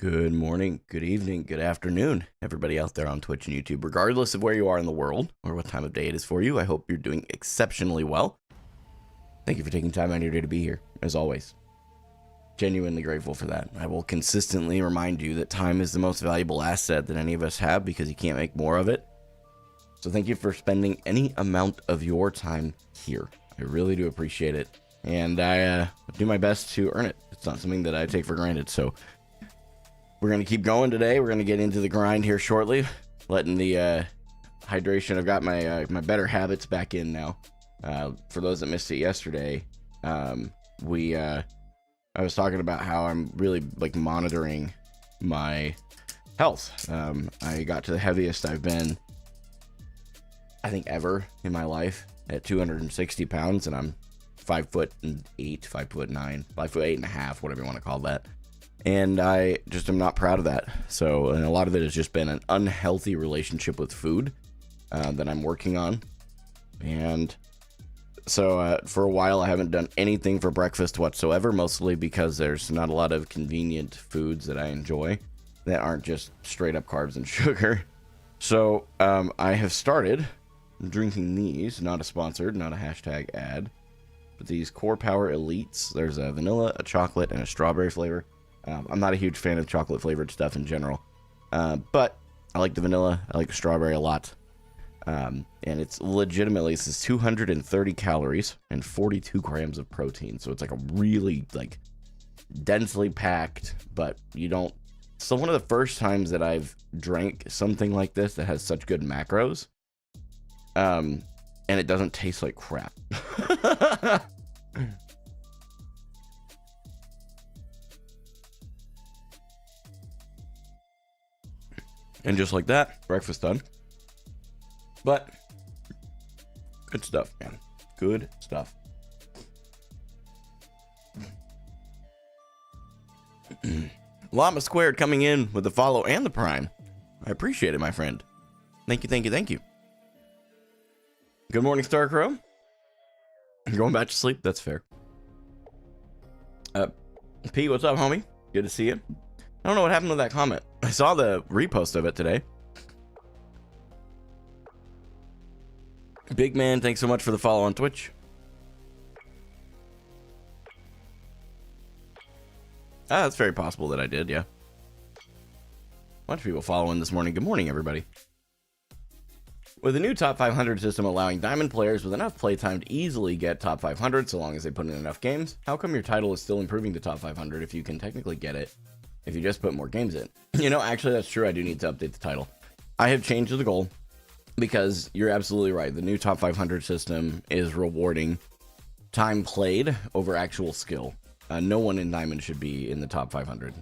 Good morning, good evening, good afternoon, everybody out there on Twitch and YouTube, regardless of where you are in the world or what time of day it is for you. I hope you're doing exceptionally well. Thank you for taking time out of your day to be here, as always. Genuinely grateful for that. I will consistently remind you that time is the most valuable asset that any of us have because you can't make more of it. So thank you for spending any amount of your time here. I really do appreciate it. And I do my best to earn it. It's not something that I take for granted, so we're going to keep going today. We're going to get into the grind here shortly. Letting the hydration. I've got my my better habits back in now. For those that missed it yesterday, I was talking about how I'm really like monitoring my health. I got to the heaviest I've been, I think, ever in my life at 260 pounds, and I'm 5'8", 5'9", 5'8.5", whatever you want to call that. And I just am not proud of that. So, and a lot of it has just been an unhealthy relationship with food that I'm working on. And so for a while, I haven't done anything for breakfast whatsoever, mostly because there's not a lot of convenient foods that I enjoy that aren't just straight up carbs and sugar. So I have started drinking these, not a sponsored, not a hashtag ad, but these Core Power Elites. There's a vanilla, a chocolate, and a strawberry flavor. I'm not a huge fan of chocolate flavored stuff in general, but I like the vanilla. I like the strawberry a lot. And it's legitimately, this is 230 calories and 42 grams of protein. So it's like a really like densely packed, but you don't. So one of the first times that I've drank something like this that has such good macros, and it doesn't taste like crap. And just like that, breakfast done. But good stuff, man. Good stuff. Llama Squared coming in with the follow and the prime. I appreciate it, my friend. Thank you, thank you, thank you. Good morning, Starcrow. Going back to sleep? That's fair. P, what's up, homie? Good to see you. I don't know what happened with that comment. I saw the repost of it today. Big man, thanks so much for the follow on Twitch. Ah, that's very possible that I did, yeah. A bunch of people following this morning. Good morning, everybody. With the new top 500 system allowing diamond players with enough playtime to easily get top 500 so long as they put in enough games, how come your title is still improving to top 500 if you can technically get it if you just put more games in? You know, actually, that's true. I do need to update the title. I have changed the goal because you're absolutely right. The new top 500 system is rewarding time played over actual skill. No one in Diamond should be in the top 500.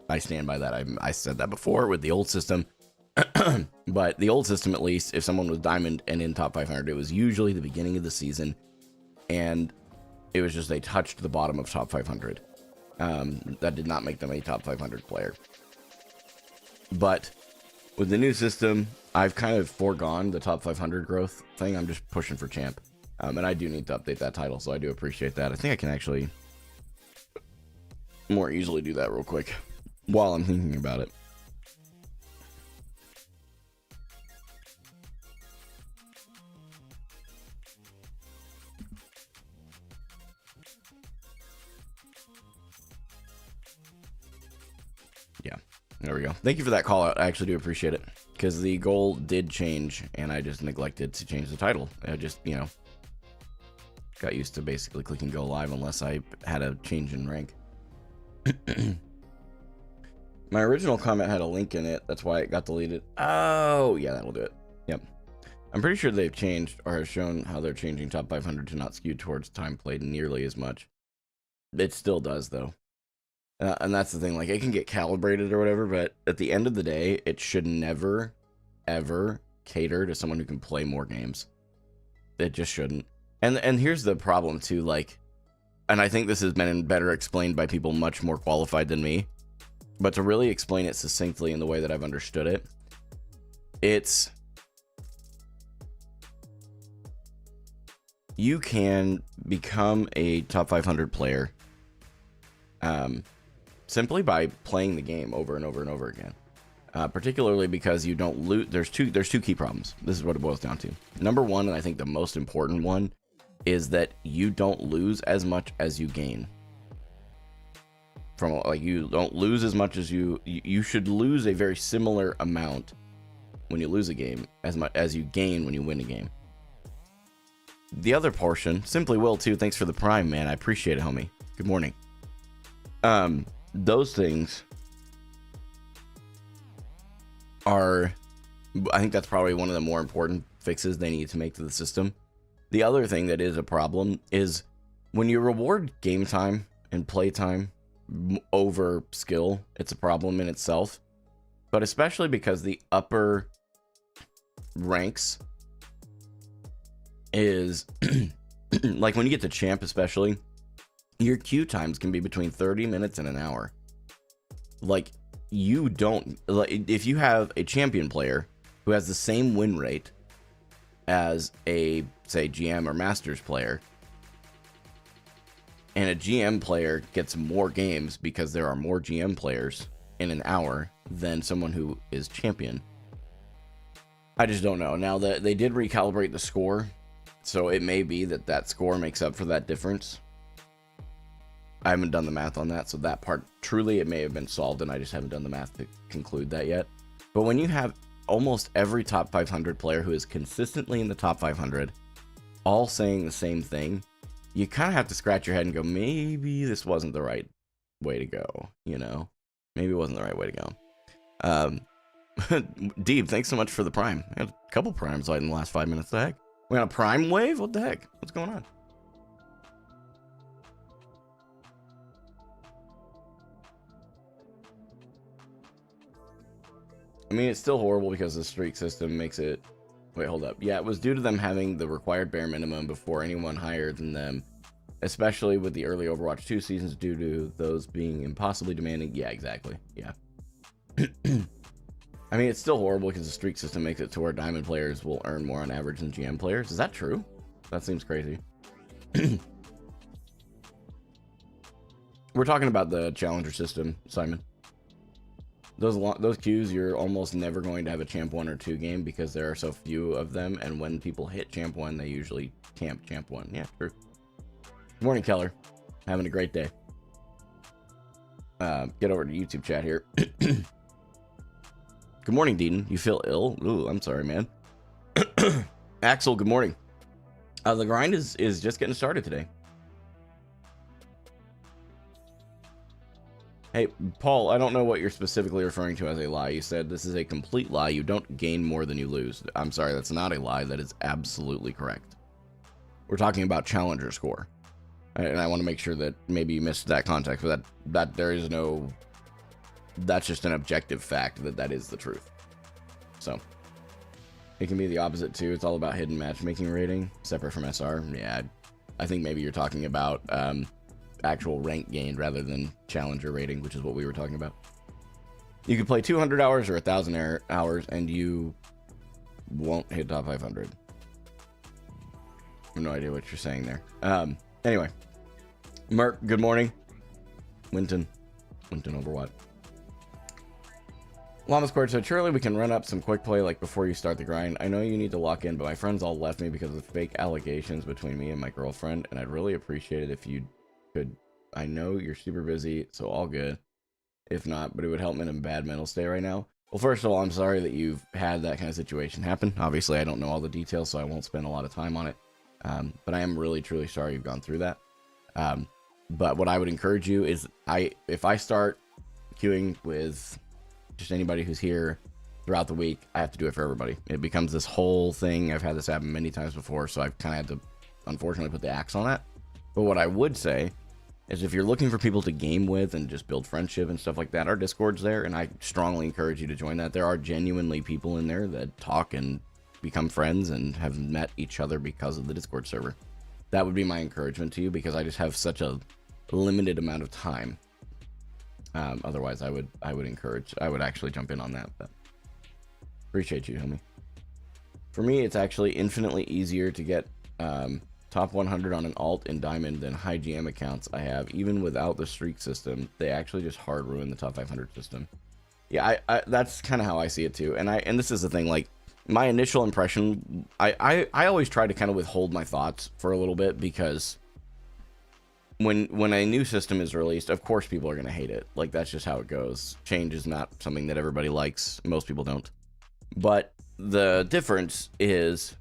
I stand by that. I said that before with the old system. But the old system, at least, if someone was Diamond and in top 500, it was usually the beginning of the season. And it was just they touched the bottom of top 500. That did not make them a top 500 player. But with the new system, I've kind of foregone the top 500 growth thing. I'm just pushing for champ. And I do need to update that title, so I do appreciate that. I think I can actually more easily do that real quick while I'm thinking about it. Yeah, there we go. Thank you for that call out. I actually do appreciate it because the goal did change and I just neglected to change the title. I just, you know, got used to basically clicking go live unless I had a change in rank. My original comment had a link in it. That's why it got deleted. Oh, yeah, that'll do it. Yep. I'm pretty sure they've changed or have shown how they're changing top 500 to not skew towards time played nearly as much. It still does, though. And that's the thing. Like, it can get calibrated or whatever, but at the end of the day, it should never, ever cater to someone who can play more games. It just shouldn't. And here's the problem, too. Like, and I think this has been better explained by people much more qualified than me. But to really explain it succinctly in the way that I've understood it, it's you can become a top 500 player simply by playing the game over and over and over again. Particularly because you don't lose. There's two key problems. This is what it boils down to. Number one, and I think the most important one, is that you don't lose as much as you gain. From like, you don't lose as much as you should lose a very similar amount when you lose a game as much as you gain when you win a game. The other portion, Simply Will too, thanks for the Prime, man. I appreciate it, homie. Good morning. Those things are, I think that's probably one of the more important fixes they need to make to the system. The other thing that is a problem is when you reward game time and play time over skill, it's a problem in itself. But especially because the upper ranks is like when you get to champ, especially, your queue times can be between 30 minutes and an hour. Like, you don't, like, if you have a champion player who has the same win rate as a, say, GM or Masters player, and a GM player gets more games because there are more GM players in an hour than someone who is champion, I just don't know. Now, they did recalibrate the score, so it may be that that score makes up for that difference. I haven't done the math on that, so that part, truly, it may have been solved, and I just haven't done the math to conclude that yet. But when you have almost every top 500 player who is consistently in the top 500, all saying the same thing, you kind of have to scratch your head and go, maybe this wasn't the right way to go, you know? Maybe it wasn't the right way to go. Deeb, thanks so much for the Prime. I had a couple Primes like in the last 5 minutes. The heck? We got a Prime wave? What the heck? What's going on? I mean, it's still horrible because the streak system makes it... Wait, hold up. Yeah, it was due to them having the required bare minimum before anyone higher than them, especially with the early Overwatch 2 seasons due to those being impossibly demanding. Yeah, exactly. Yeah. I mean, it's still horrible because the streak system makes it to where Diamond players will earn more on average than GM players. Is that true? That seems crazy. We're talking about the Challenger system, Simon. Those queues, you're almost never going to have a Champ 1 or 2 game because there are so few of them, and when people hit Champ 1, they usually camp Champ 1. Yeah, true. Good morning, Keller. Having a great day. Get over to YouTube chat here. Good morning, Deaton. You feel ill? Ooh, I'm sorry, man. Axel, good morning. The grind is just getting started today. Hey, Paul, I don't know what you're specifically referring to as a lie. You said this is a complete lie. You don't gain more than you lose. I'm sorry, that's not a lie. That is absolutely correct. We're talking about Challenger score. And I want to make sure that maybe you missed that context, but that there is no... That's just an objective fact that is the truth. So, it can be the opposite too. It's all about hidden matchmaking rating, separate from SR. Yeah, I think maybe you're talking about... actual rank gained rather than challenger rating, which is what we were talking about. You could play 200 hours or 1,000 hours and you won't hit top 500. I have no idea what you're saying there. Anyway, Merc, good morning. Winton Overwatch. Llama Squared said, surely we can run up some quick play like before you start the grind. I know you need to lock in, but my friends all left me because of fake allegations between me and my girlfriend, and I'd really appreciate it if you could. I know you're super busy, so all good. If not, but it would help me in a bad mental state right now. Well, first of all, I'm sorry that you've had that kind of situation happen. Obviously, I don't know all the details, so I won't spend a lot of time on it. But I am really, truly sorry you've gone through that. But what I would encourage you is, if I start queuing with just anybody who's here throughout the week, I have to do it for everybody. It becomes this whole thing. I've had this happen many times before, so I've kind of had to, unfortunately, put the axe on that. But what I would say is if you're looking for people to game with and just build friendship and stuff like that, our Discord's there, and I strongly encourage you to join that. There are genuinely people in there that talk and become friends and have met each other because of the Discord server. That would be my encouragement to you, because I just have such a limited amount of time. Otherwise, I would actually jump in on that. But appreciate you, homie. For me, it's actually infinitely easier to get top 100 on an alt in diamond than high GM accounts I have. Even without the streak system, they actually just hard ruin the top 500 system. Yeah, that's kind of how I see it too. And this is the thing, like, my initial impression, I always try to kind of withhold my thoughts for a little bit, because when a new system is released, of course people are going to hate it. Like, that's just how it goes. Change is not something that everybody likes. Most people don't. But the difference is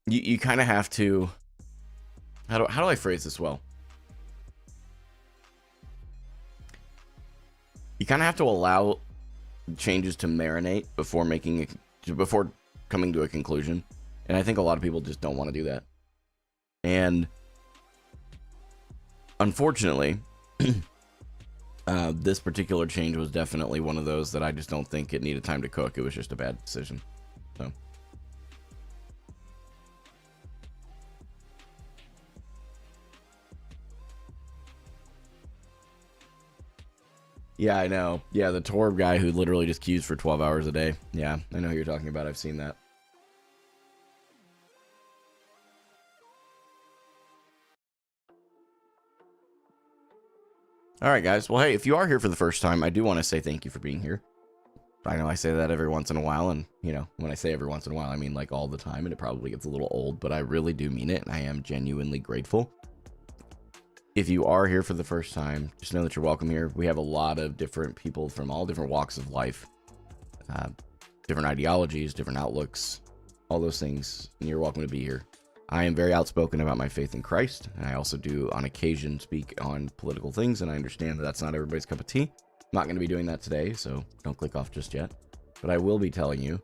you kind of have to, how do I phrase this well? You kind of have to allow changes to marinate before coming to a conclusion. And I think a lot of people just don't want to do that. And unfortunately, this particular change was definitely one of those that I just don't think it needed time to cook. It was just a bad decision. So. Yeah, I know. Yeah, the Torb guy who literally just queues for 12 hours a day. Yeah, I know who you're talking about. I've seen that. All right, guys. Well, hey, if you are here for the first time, I do want to say thank you for being here. I know I say that every once in a while, and, you know, when I say every once in a while, I mean like all the time, and it probably gets a little old, but I really do mean it, and I am genuinely grateful. If you are here for the first time, just know that you're welcome here. We have a lot of different people from all different walks of life, different ideologies, different outlooks, all those things, and you're welcome to be here. I am very outspoken about my faith in Christ, and I also do on occasion speak on political things, and I understand that that's not everybody's cup of tea. I'm not going to be doing that today, so don't click off just yet. But I will be telling you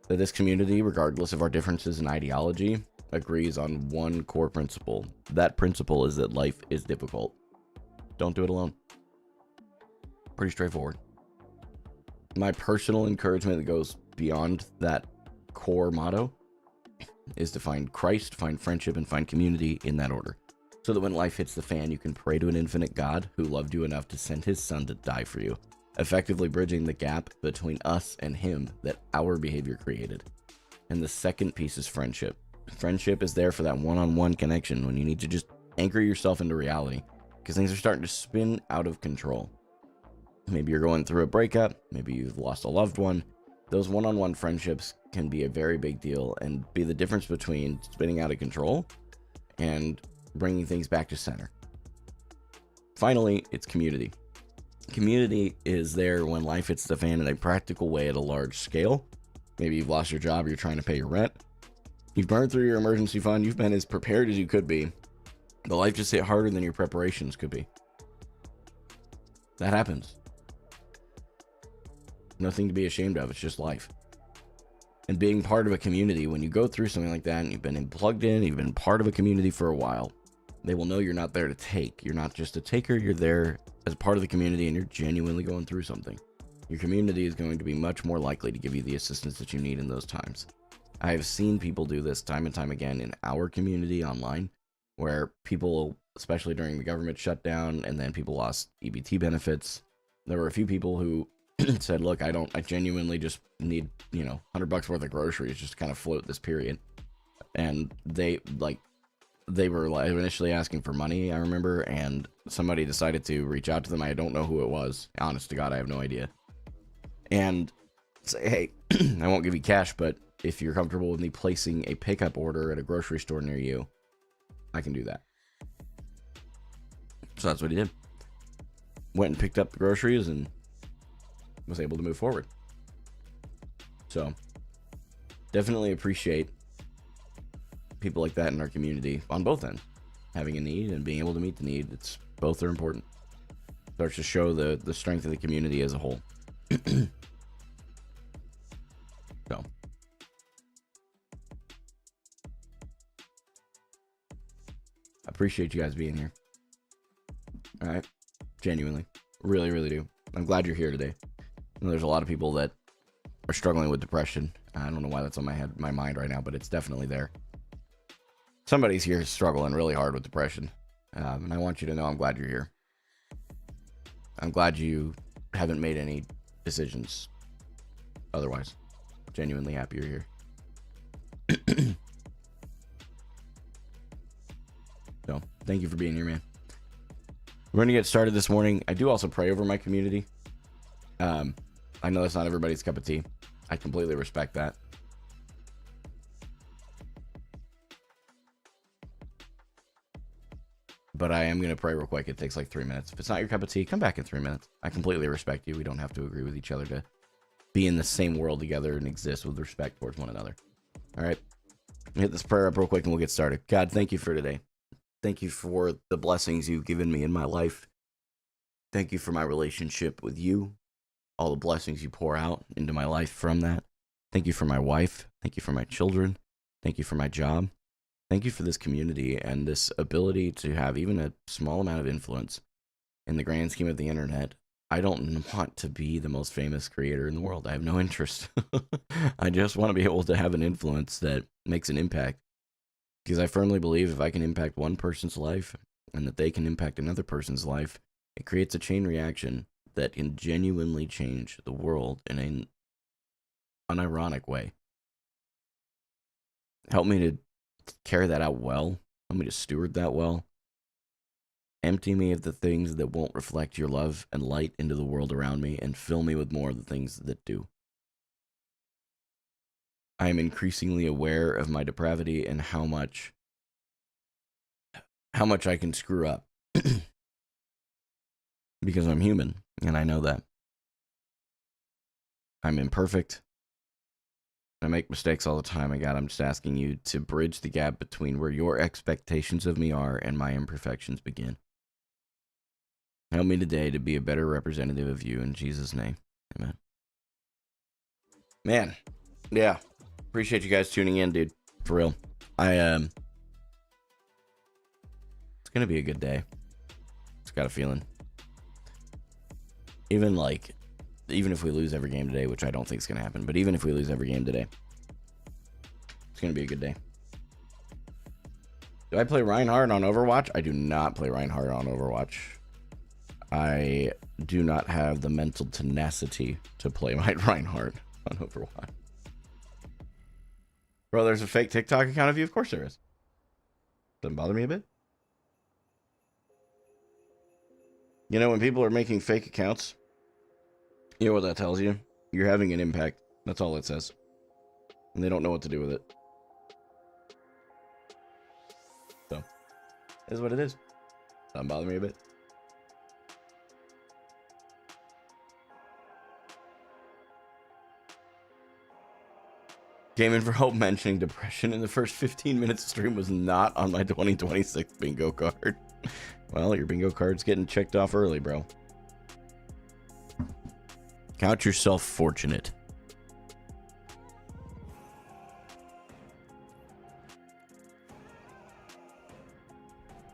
that this community, regardless of our differences in ideology, agrees on one core principle. That principle is that life is difficult. Don't do it alone. Pretty straightforward. My personal encouragement that goes beyond that core motto is to find Christ, find friendship, and find community in that order. So that when life hits the fan, you can pray to an infinite God who loved you enough to send his son to die for you, effectively bridging the gap between us and him that our behavior created. And the second piece is friendship. Friendship is there for that one-on-one connection when you need to just anchor yourself into reality, because things are starting to spin out of control. Maybe you're going through a breakup, maybe you've lost a loved one. Those one-on-one friendships can be a very big deal and be the difference between spinning out of control and bringing things back to center. Finally, it's community. Community is there when life hits the fan in a practical way at a large scale. Maybe you've lost your job, or you're trying to pay your rent. You've burned through your emergency fund. You've been as prepared as you could be. But life just hit harder than your preparations could be. That happens. Nothing to be ashamed of. It's just life. And being part of a community, when you go through something like that and you've been plugged in, you've been part of a community for a while, they will know you're not there to take. You're not just a taker. You're there as part of the community, and you're genuinely going through something. Your community is going to be much more likely to give you the assistance that you need in those times. I have seen people do this time and time again in our community online, where people, especially during the government shutdown, and then people lost EBT benefits. There were a few people who said, look, I genuinely just need, $100 worth of groceries just to kind of float this period. And they were initially asking for money, I remember, and somebody decided to reach out to them. I don't know who it was. Honest to God, I have no idea. And say, hey, I won't give you cash, but if you're comfortable with me placing a pickup order at a grocery store near you, I can do that. So that's what he did. Went and picked up the groceries and was able to move forward. So definitely appreciate people like that in our community on both ends. Having a need and being able to meet the need. Both are important. Starts to show the strength of the community as a whole. So I appreciate you guys being here. All right. Genuinely. Really, really do. I'm glad you're here today. There's a lot of people that are struggling with depression. I don't know why that's on my mind right now, but it's definitely there. Somebody's here struggling really hard with depression. And I want you to know I'm glad you're here. I'm glad you haven't made any decisions otherwise. Genuinely happy you're here. thank you for being here, man. We're going to get started this morning. I do also pray over my community. I know that's not everybody's cup of tea. I completely respect that. But I am going to pray real quick. It takes like 3 minutes. If it's not your cup of tea, come back in 3 minutes. I completely respect you. We don't have to agree with each other to be in the same world together and exist with respect towards one another. All right. Hit this prayer up real quick and we'll get started. God, thank you for today. Thank you for the blessings you've given me in my life. Thank you for my relationship with you. All the blessings you pour out into my life from that. Thank you for my wife. Thank you for my children. Thank you for my job. Thank you for this community and this ability to have even a small amount of influence in the grand scheme of the internet. I don't want to be the most famous creator in the world. I have no interest. I just want to be able to have an influence that makes an impact. Because I firmly believe if I can impact one person's life and that they can impact another person's life, it creates a chain reaction that can genuinely change the world in an unironic way. Help me to carry that out well. Help me to steward that well. Empty me of the things that won't reflect your love and light into the world around me, and fill me with more of the things that do. I am increasingly aware of my depravity and how much I can screw up. Because I'm human, and I know that. I'm imperfect. I make mistakes all the time, and God, I'm just asking you to bridge the gap between where your expectations of me are and my imperfections begin. Help me today to be a better representative of you in Jesus' name. Amen. Man, yeah. Appreciate you guys tuning in, dude. For real. It's gonna be a good day. Just got a feeling. Even if we lose every game today, which I don't think is going to happen, but even if we lose every game today, it's going to be a good day. Do I play Reinhardt on Overwatch? I do not play Reinhardt on Overwatch. I do not have the mental tenacity to play my Reinhardt on Overwatch. Bro, there's a fake TikTok account of you? Of course there is. Doesn't bother me a bit. You know, when people are making fake accounts, you know what that tells you? You're having an impact. That's all it says. And they don't know what to do with it. So, it is what it is. Doesn't bother me a bit. Gaming for Hope mentioning depression in the first 15 minutes of stream was not on my 2026 bingo card. Well, your bingo card's getting checked off early, bro. Count yourself fortunate.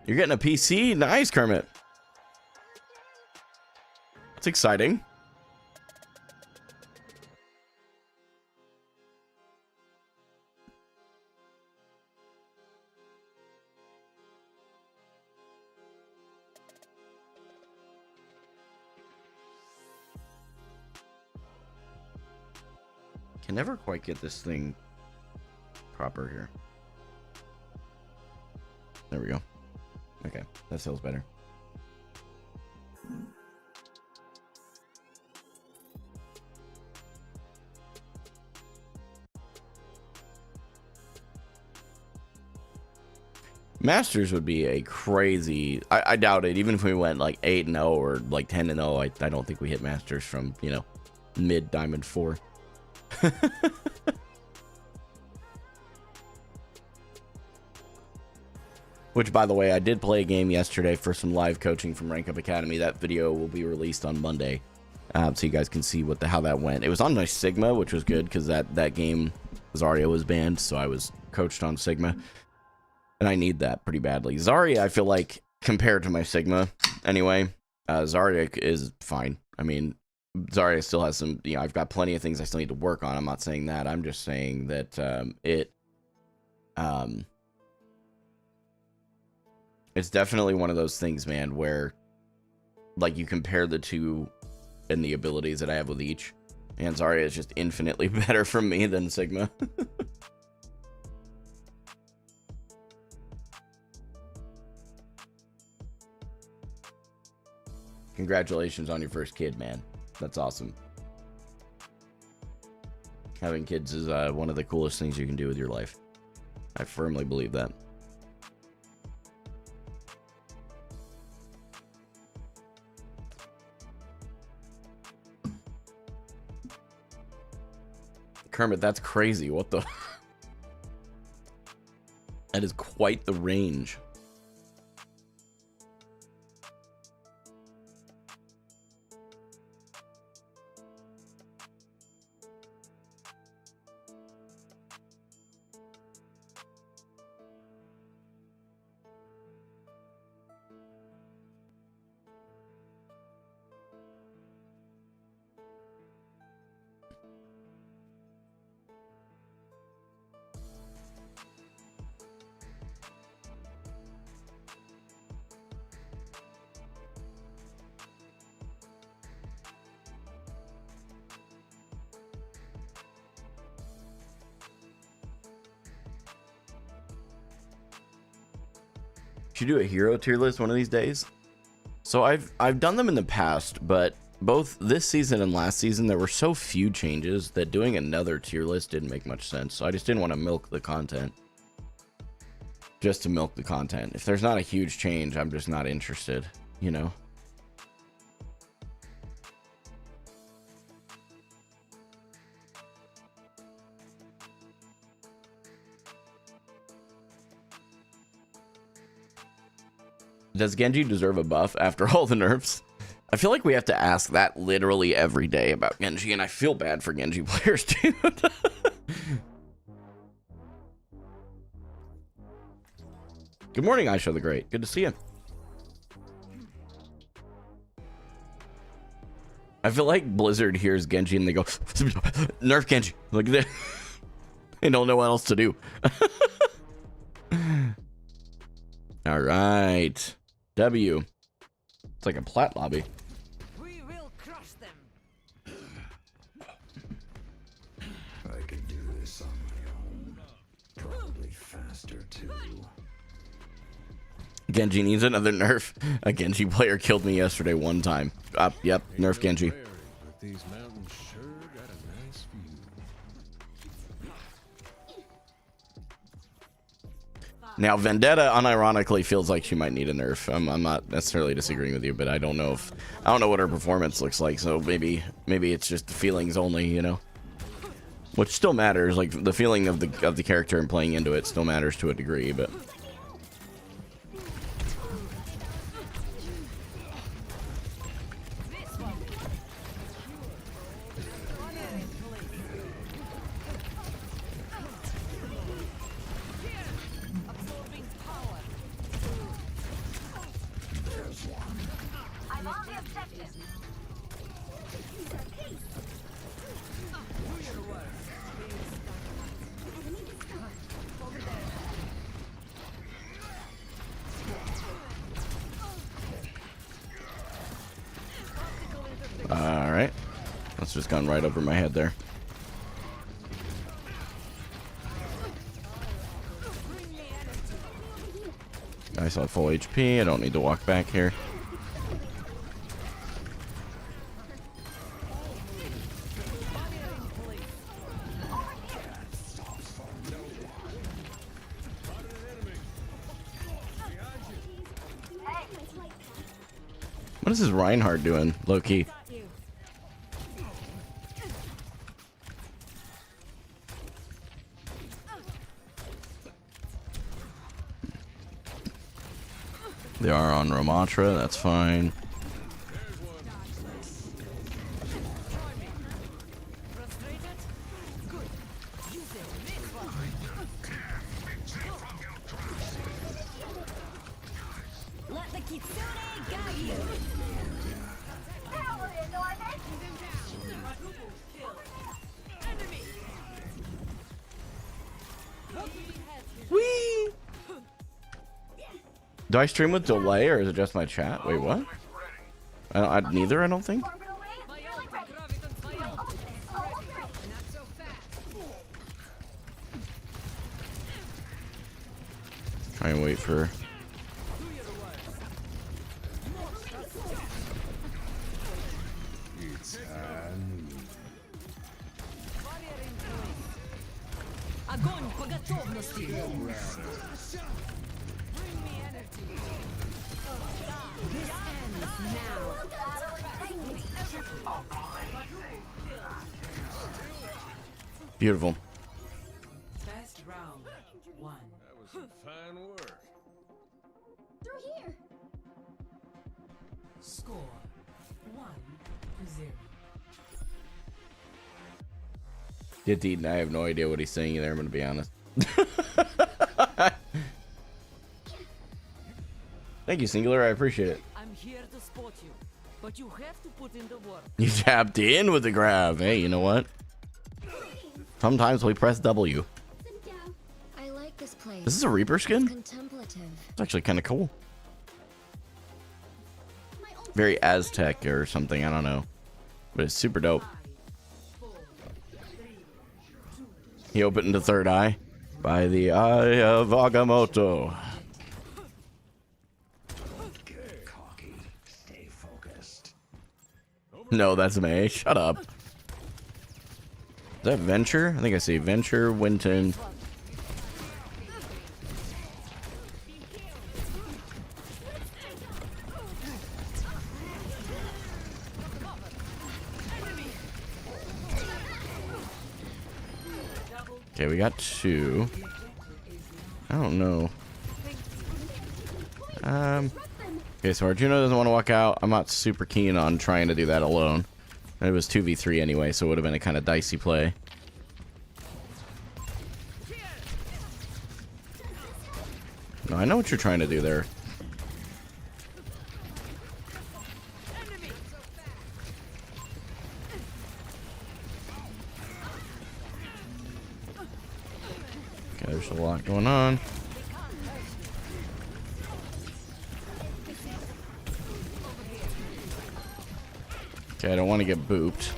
You're getting a PC? Nice, Kermit. That's exciting. Can never quite get this thing proper here. There we go. Okay, that feels better. Masters would be a crazy... I doubt it. Even if we went like 8-0 or like 10-0, I don't think we hit Masters from, you know, mid Diamond 4. Which, by the way, I did play a game yesterday for some live coaching from Rank Up Academy. That video will be released on Monday, so you guys can see how that went. It was on my Sigma, which was good because that game Zarya was banned, so I was coached on Sigma, and I need that pretty badly. Zarya, I feel like, compared to my Sigma, anyway, Zarya is fine. I mean, Zarya still has some, you know, I've got plenty of things I still need to work on. I'm not saying that. I'm just saying that it's definitely one of those things, man, where like you compare the two and the abilities that I have with each, and Zarya is just infinitely better for me than Sigma. Congratulations on your first kid, man. That's awesome. Having kids is one of the coolest things you can do with your life. I firmly believe that. Kermit, that's crazy. What the? That is quite the range. Should do a hero tier list one of these days. So I've done them in the past, but both this season and last season there were so few changes that doing another tier list didn't make much sense. So I just didn't want to milk the content just to milk the content. If there's not a huge change, I'm just not interested, you know. Does Genji deserve a buff after all the nerfs? I feel like we have to ask that literally every day about Genji, and I feel bad for Genji players, dude. Good morning, Aisha the Great. Good to see you. I feel like Blizzard hears Genji and they go, nerf Genji. Like, they don't know what else to do. All right. W. It's like a plat lobby. We will crush them. I can do this on my own. Probably faster too. Genji needs another nerf. A Genji player killed me yesterday one time. Yep, nerf Genji. These mountains sure got a nice view. Now, Vendetta unironically feels like she might need a nerf. I'm not necessarily disagreeing with you, but I don't know what her performance looks like. So maybe it's just the feelings only, you know, which still matters. Like the feeling of the character and playing into it still matters to a degree, but. Alright. That's just gone right over my head there. I saw full HP. I don't need to walk back here. What is this Reinhardt doing, low-key? They are on Ramatra, that's fine. Let the Kitsune guide you. Whee! Do I stream with delay or is it just my chat? Wait, what? Neither, I don't think. Try and wait for. Beautiful. Best round. One. That was some fine work. Through here. Score 1-0. Get eaten. I have no idea what he's saying there, I'm gonna be honest. Thank you, Singular. I appreciate it. I'm here to spot you, but you have to put in the work. You tapped in with the grab. Hey, you know what? Sometimes we press W. I like this place. This is a Reaper skin? Contemplative. It's actually kind of cool. Very Aztec or something. I don't know. But it's super dope. He opened the third eye. By the eye of Agamotto. Get cocky. Stay focused. No, that's May. Shut up. Is that Venture? I think I see Venture, Winton. Okay, we got two. I don't know. Okay, so Arjuna doesn't want to walk out. I'm not super keen on trying to do that alone. It was 2v3 anyway, so it would have been a kind of dicey play. No, I know what you're trying to do there. Okay, there's a lot going on. Okay, I don't want to get booped.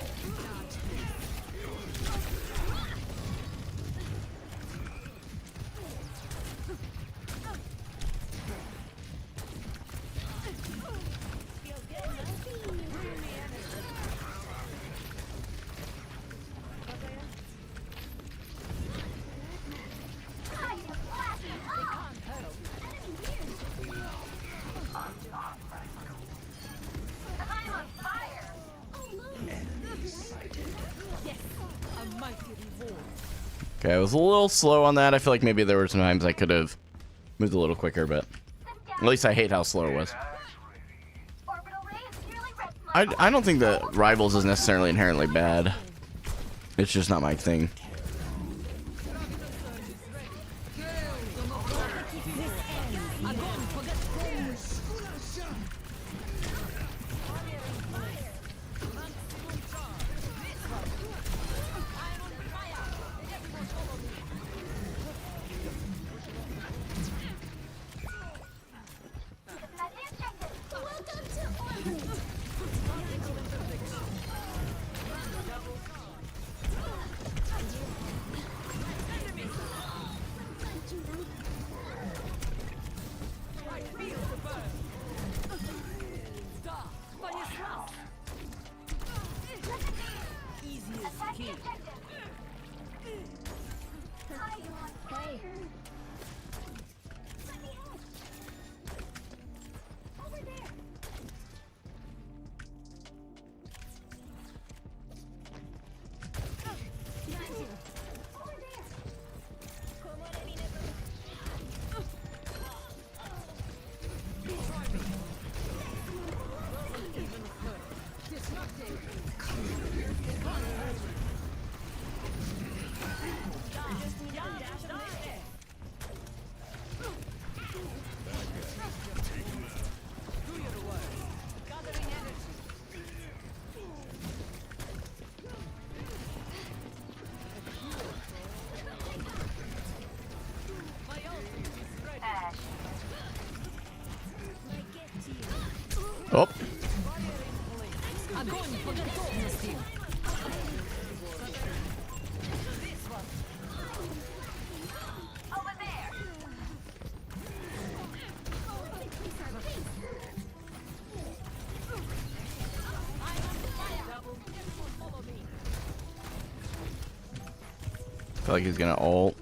Okay, I was a little slow on that. I feel like maybe there were some times I could have moved a little quicker, but at least I hate how slow it was. I don't think that Rivals is necessarily inherently bad. It's just not my thing. Oh. I feel like he's gonna ult.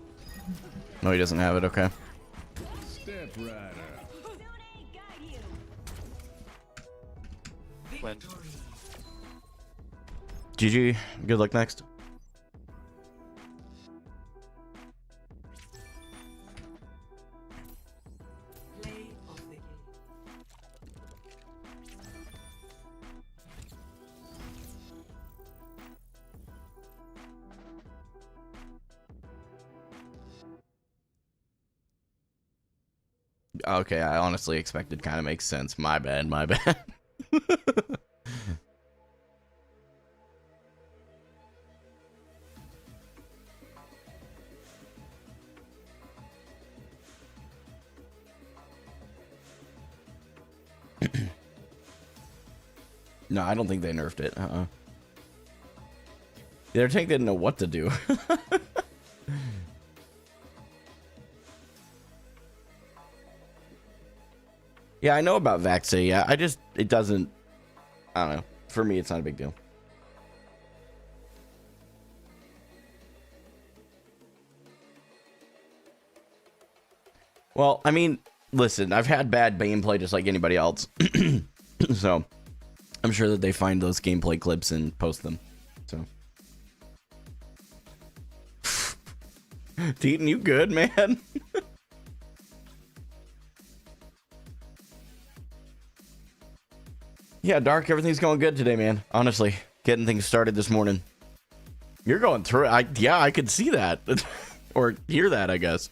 No, he doesn't have it. Okay. Step right up. When GG. Good luck next. Play of the game. Okay, I honestly expected kind of makes sense. My bad, my bad. No, I don't think they nerfed it. Their tank didn't know what to do. Yeah, I know about Vaxi. Yeah, it doesn't, I don't know. For me, it's not a big deal. Well, I mean, listen, I've had bad gameplay just like anybody else. So, I'm sure that they find those gameplay clips and post them. So. Teton, you good, man? Yeah, Dark, everything's going good today, man. Honestly, getting things started this morning. You're going through it. Yeah, I could see that. Or hear that, I guess.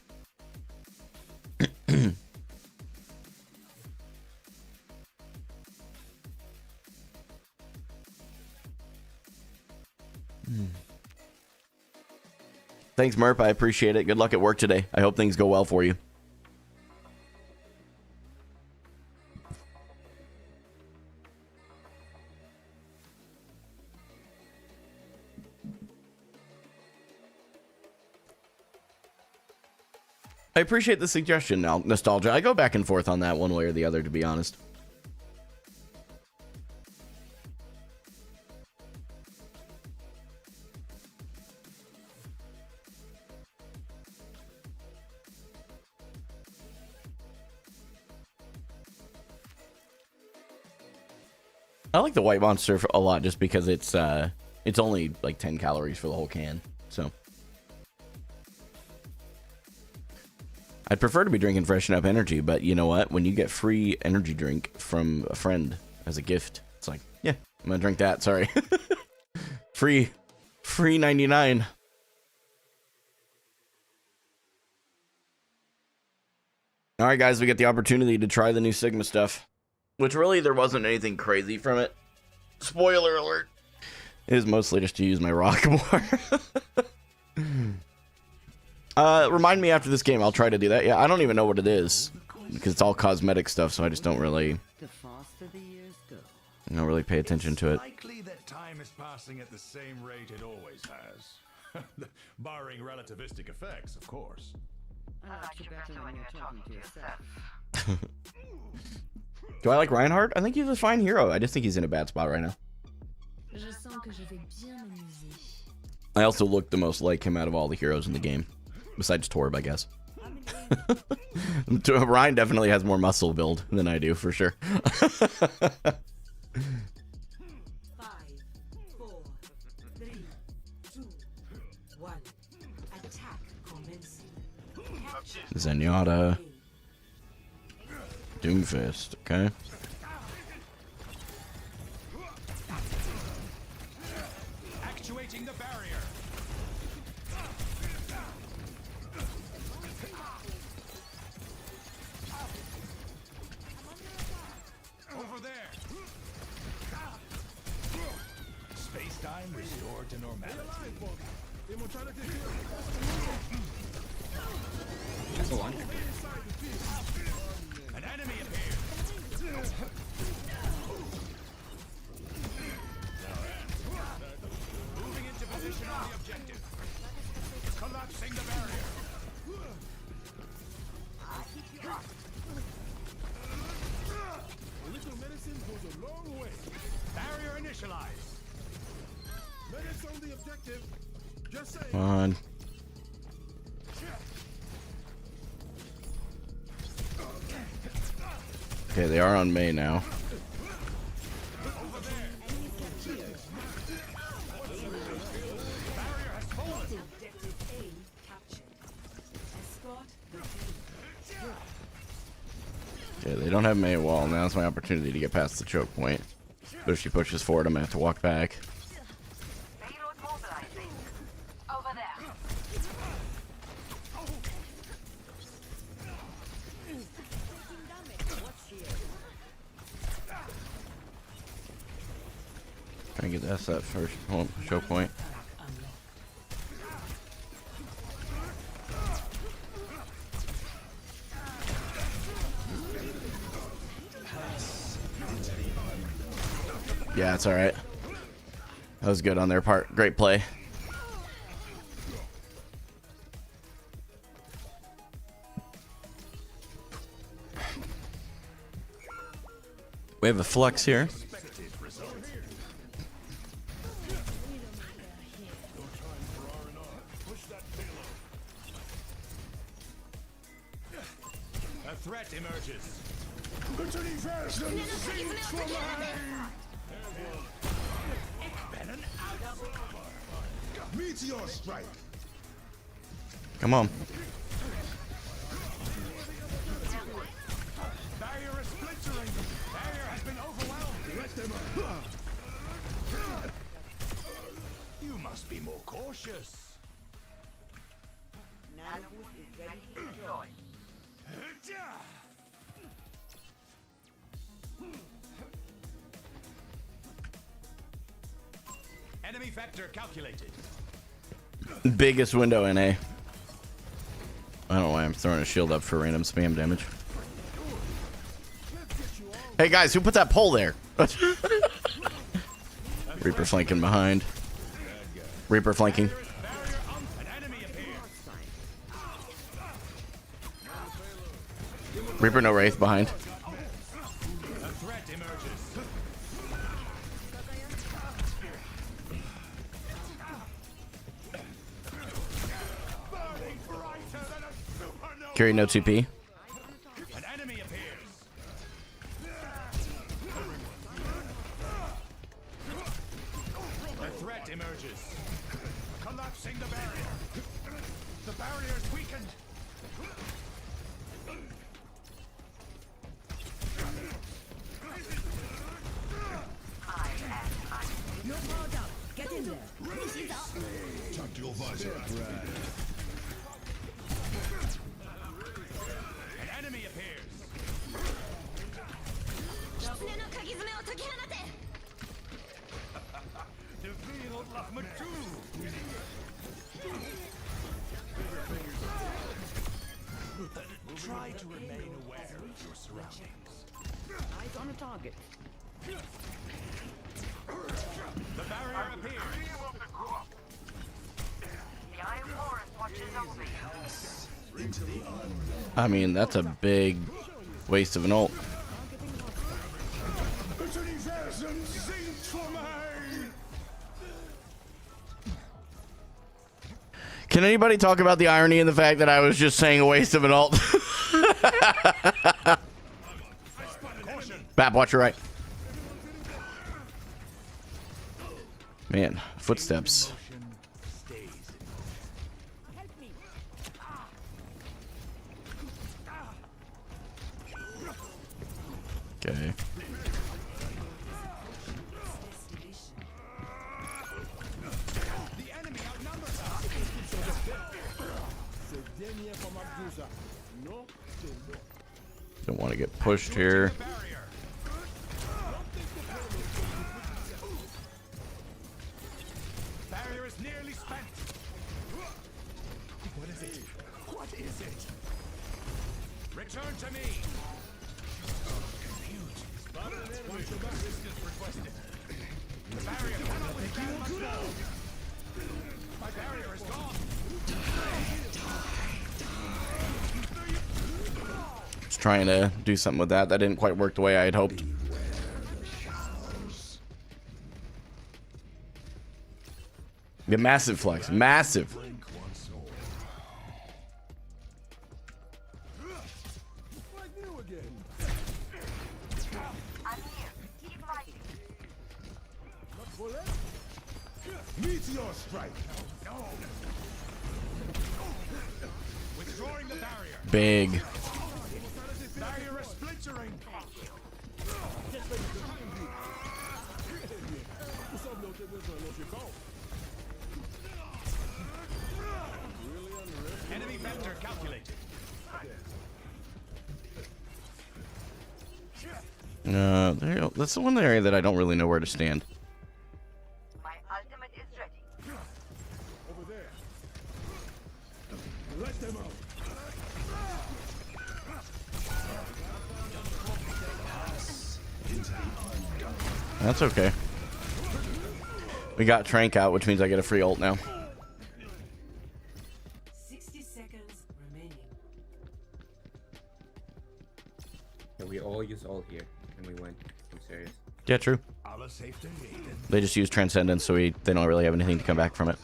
Thanks, Murph. I appreciate it. Good luck at work today. I hope things go well for you. I appreciate the suggestion now, Nostalgia. I go back and forth on that one way or the other, to be honest. I like the white monster a lot just because it's only like 10 calories for the whole can. So I'd prefer to be drinking Freshen Up Energy, but you know what? When you get free energy drink from a friend as a gift, it's like, yeah, I'm gonna drink that. Sorry. free 99. All right, guys, we get the opportunity to try the new Sigma stuff, which really there wasn't anything crazy from it. Spoiler alert. It is mostly just to use my rock more. Remind me after this game. I'll try to do that. Yeah, I don't even know what it is because it's all cosmetic stuff, so I just don't really pay attention to it. Likely that time is passing at the same rate it always has. Barring relativistic effects, of course. Do I like Reinhardt? I think he's a fine hero. I just think he's in a bad spot right now. I also look the most like him out of all the heroes in the game. Besides Torb, I guess. Ryan definitely has more muscle build than I do, for sure. 5, 4, 3, 2, 1. Attack commencing. Zenyatta. Doomfist, okay. Actuating the barrier. Over there. Space-time restored to normality. An enemy appeared. Moving into position on the objective. Collapsing the barrier. A little medicine goes a long way. Barrier initialized. Medics on the objective. Just saying. Come on. Okay, they are on May now. Okay, they don't have May wall. Now's my opportunity to get past the choke point. But if she pushes forward, I'm gonna have to walk back. Payload mobilizing. Over there. Try and get past that first choke point. Yeah, it's alright. That was good on their part. Great play. We have a flux here. A threat emerges. Meteor strike. Come on. Barrier is splintering. Barrier has been overwhelmed. Let them up. You must be more cautious. Nanoboost is ready to deploy. Enemy vector calculated. Biggest window in A. I don't know why I'm throwing a shield up for random spam damage. Hey guys, who put that pole there? Reaper flanking behind. Reaper flanking. An enemy appears. Reaper no wraith behind. A threat emerges. Burning brighter than a supernova. Carry no TP. An enemy appears. A threat emerges. Collapsing the barrier. The barrier is weakened. No power down. Get in there. Tactical visor. An enemy appears. The field of Matu. Try to remain aware of your surroundings. Eyes on a target. The barrier appears. The Iron Forest watches over you. I mean, that's a big waste of an ult. Can anybody talk about the irony in the fact that I was just saying a waste of an ult? Bap, watch your right. Man, footsteps. Okay. The enemy outnumbers us. Don't want to get pushed here. Barrier. Barrier is nearly spent. What is it? What is it? Return to me. Resistance requested. The barrier cannot withstand much more. My barrier is gone. Just trying to do something with that. That didn't quite work the way I had hoped. Yeah, massive flex. Massive. I'm here. Keep fighting. Meteor strike. No. Withdrawing the barrier. Big. Barrier is splintering. Enemy vector calculated. That's the one area that I don't really know where to stand. My ultimate is ready. Over there. Let them out. That's okay. We got Trank out, which means I get a free ult now. 60 seconds remaining. Yeah, we all use all here, and we win. I'm serious. Yeah, true. Our safety needed. They just use Transcendence, so they don't really have anything to come back from it.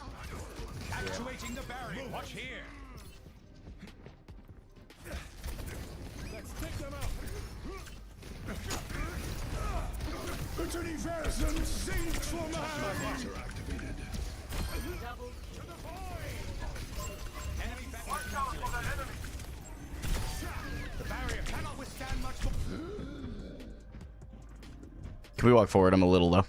Actuating the barrier. Watch here. Let's take them out. Universen sinkt for man. Activated. Enemy back. Watch out for the enemy. The barrier cannot withstand much more. Can we walk forward? I'm a little low.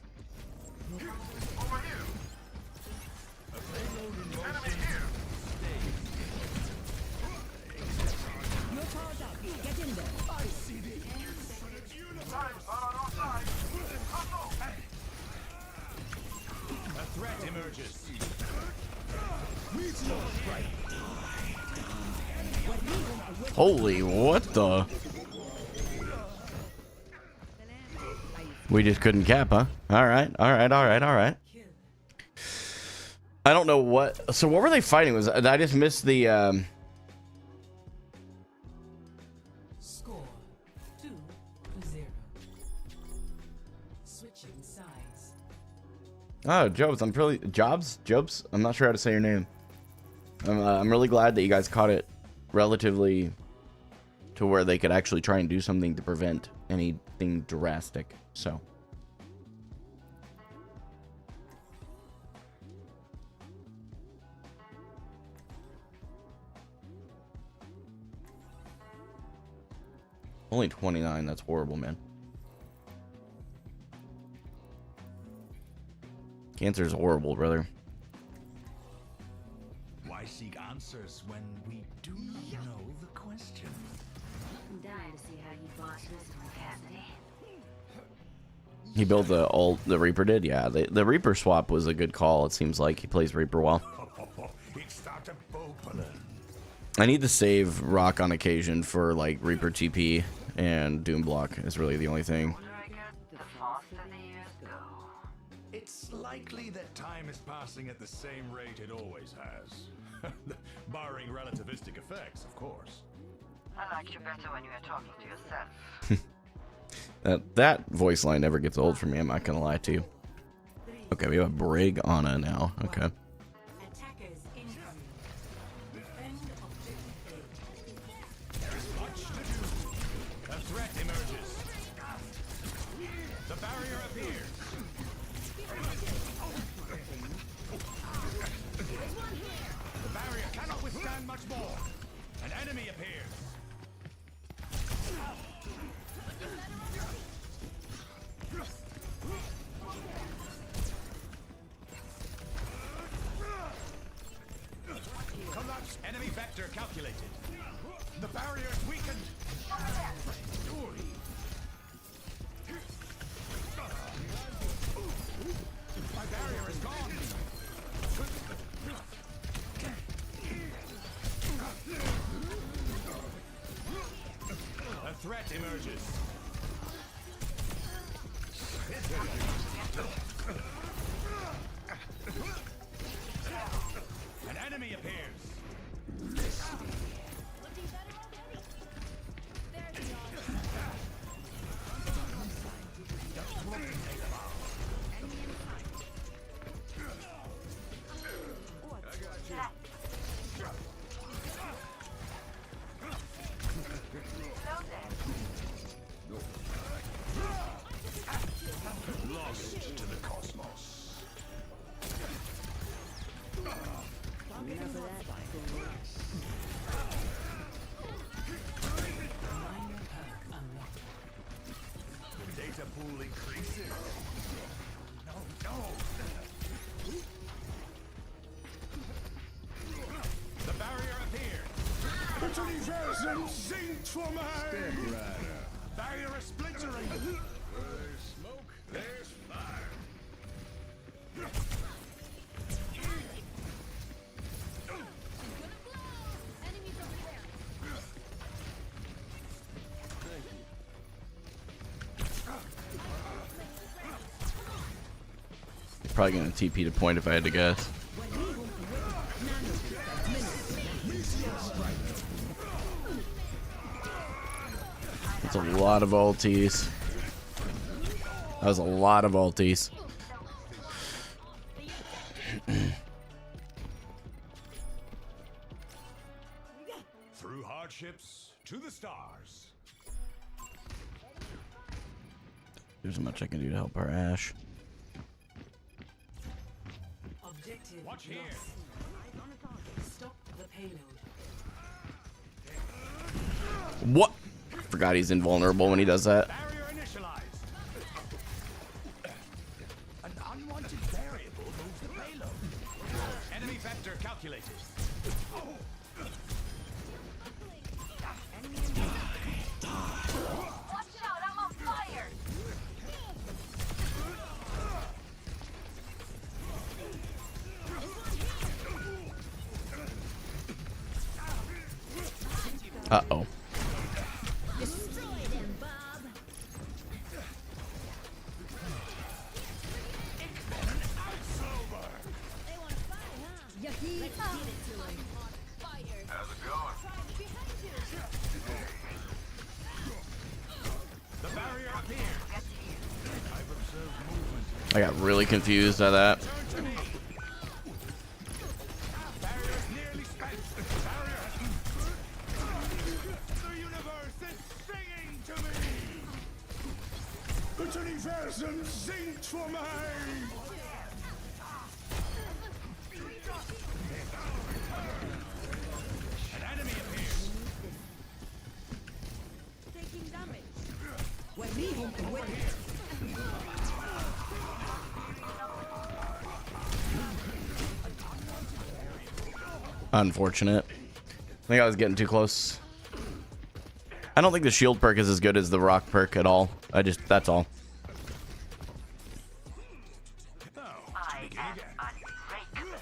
A threat emerges. Holy, what the? We just couldn't cap, huh? Alright. I don't know what... So what were they fighting? I just missed the... Score 2-0. Switching sides. Oh, Jobs, Jobs? I'm not sure how to say your name. I'm really glad that you guys caught it relatively to where they could actually try and do something to prevent anything drastic. So... Only 29, that's horrible, man. Cancer is horrible, brother. Why seek answers when we do not know the question? I'm dying to see how you botched this one, Cassidy. He built the Reaper did? Yeah, the Reaper swap was a good call, it seems like. He plays Reaper well. It started bubbling. I need to save Rock on occasion for, like, Reaper TP and Doom Block is really the only thing. The faster the years go. It's likely that time is passing at the same rate it always has. Barring relativistic effects, of course. I like you better when you are talking to yourself. That voice line never gets old for me, I'm not gonna lie to you. Okay, we have a Brig Ana now. Okay. Attackers incoming. Defend objective There's much to do. A threat emerges. The barrier appears. The barrier cannot withstand much more. An enemy appears. Collapse. Enemy vector calculated. The barrier is weakened. My barrier is gone. A threat emerges. An enemy appears. pool increases. No, no. The barrier appeared. Bitte Versen sinkt vor mir. Barrier is splintering. There's smoke, there's fire. Probably gonna TP to point if I had to guess. That's a lot of ulties. That was a lot of ulties. Through hardships to the stars. There's not much I can do to help our Ash. Objective Watch here. Stop the payload. What? Forgot he's invulnerable when he does that. Barrier initialized. An unwanted variable moves the payload. Enemy vector calculated. Watch out, I'm on fire! Uh-oh. The barrier appeared. I've observed movement. I got really confused by that. Turn to me. Barrier is nearly spent. Barrier. The universe is singing to me. Das Universum singt für mich. An enemy appears. Taking damage. When we won't be waiting. Unfortunate. I think I was getting too close. I don't think the shield perk is as good as the rock perk at all. That's all. I am ungrateful.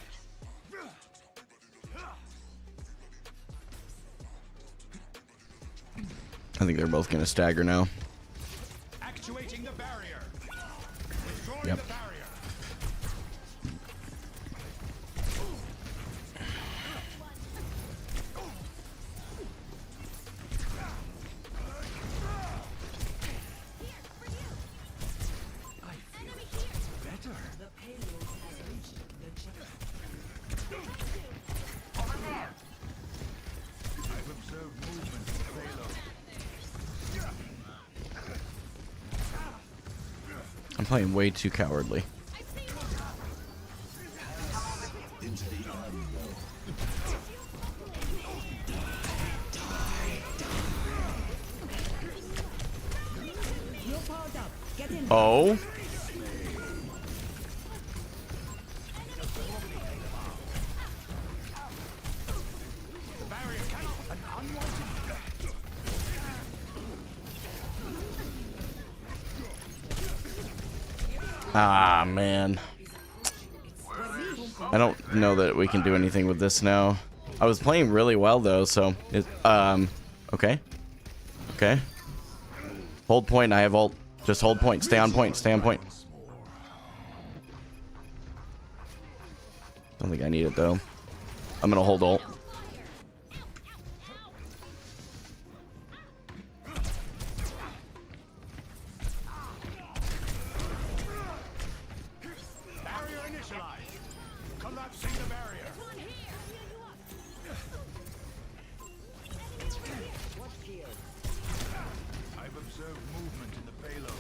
I think they're both gonna stagger now. Actuating the barrier. Destroying Yep. the barrier. I feel better. The payload has reached the checkpoint. Over there. I've observed movement in the payload. I'm playing way too cowardly. You're powered up. Get in. Oh. Barrier cannot. An unwanted. Ah, man. I don't know that we can do anything with this now. I was playing really well though, so okay. Okay. Hold point, I have ult. Just hold point, stay on point, stay on point. Don't think I need it though. I'm gonna hold ult. Barrier initialized. Collapsing the barrier. I've observed movement in the payload.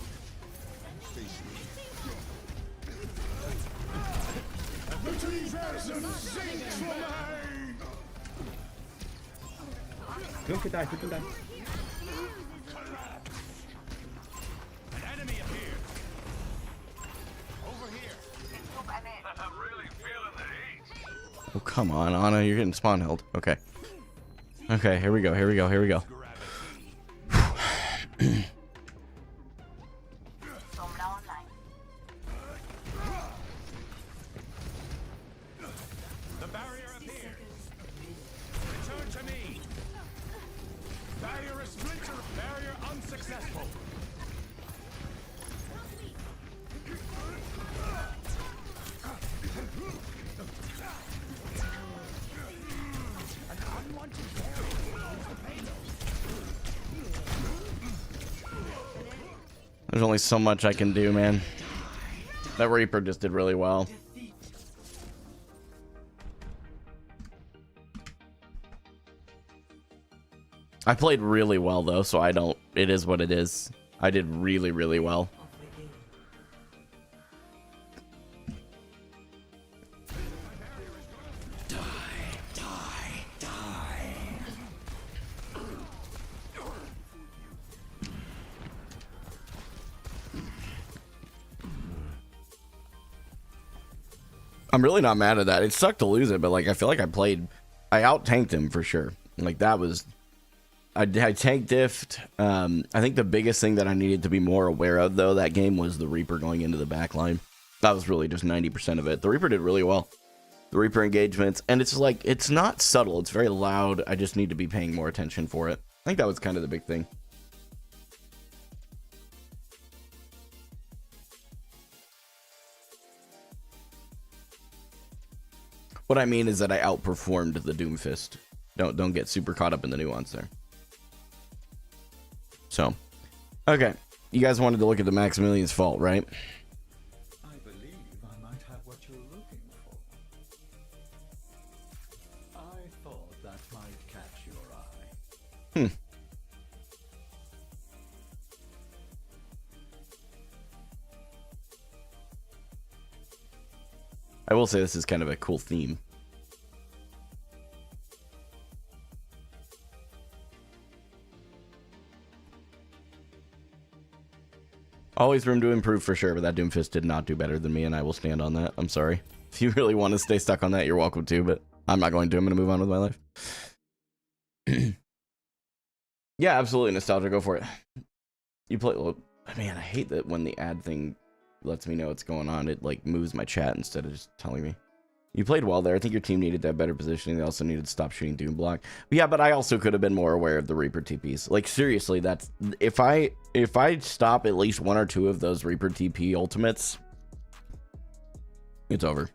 Das Universum singt für mich. Don't you die, don't you die. An enemy appeared. Oh, come on, Anna. You're getting spawn held. Okay. Okay, here we go. Here we go. Here we go. The barrier appeared. Return to me. Barrier is splinter. Barrier unsuccessful. There's only so much I can do, man. That Reaper just did really well. I played really well, though, so I don't... It is what it is. I did really, really well. I'm really not mad at that. It sucked to lose it, but like I feel like I out-tanked him for sure. Like that was, I tank diffed. I think the biggest thing that I needed to be more aware of though that game was the Reaper going into the back line. That was really just 90% of it. The Reaper did really well. The Reaper engagements, and it's like, it's not subtle. It's very loud. I just need to be paying more attention for it. I think that was kind of the big thing. What I mean is that I outperformed the Doomfist. Don't get super caught up in the nuance there. So, okay. You guys wanted to look at the Maximilian's fault, right? I believe I might have what you're looking for. I thought that might catch your eye. I will say this is kind of a cool theme. Always room to improve for sure, but that Doomfist did not do better than me, and I will stand on that. I'm sorry. If you really want to stay stuck on that, you're welcome to, but I'm not going to. I'm going to move on with my life. Yeah, absolutely. Nostalgia. Go for it. You play... Well, man, I hate that when the ad thing lets me know what's going on. It, like, moves my chat instead of just telling me. You played well there. I think your team needed to have better positioning. They also needed to stop shooting Doom Block. But yeah, but I also could have been more aware of the Reaper TPs. Like, seriously, that's... If I stop at least one or two of those Reaper TP ultimates, it's over.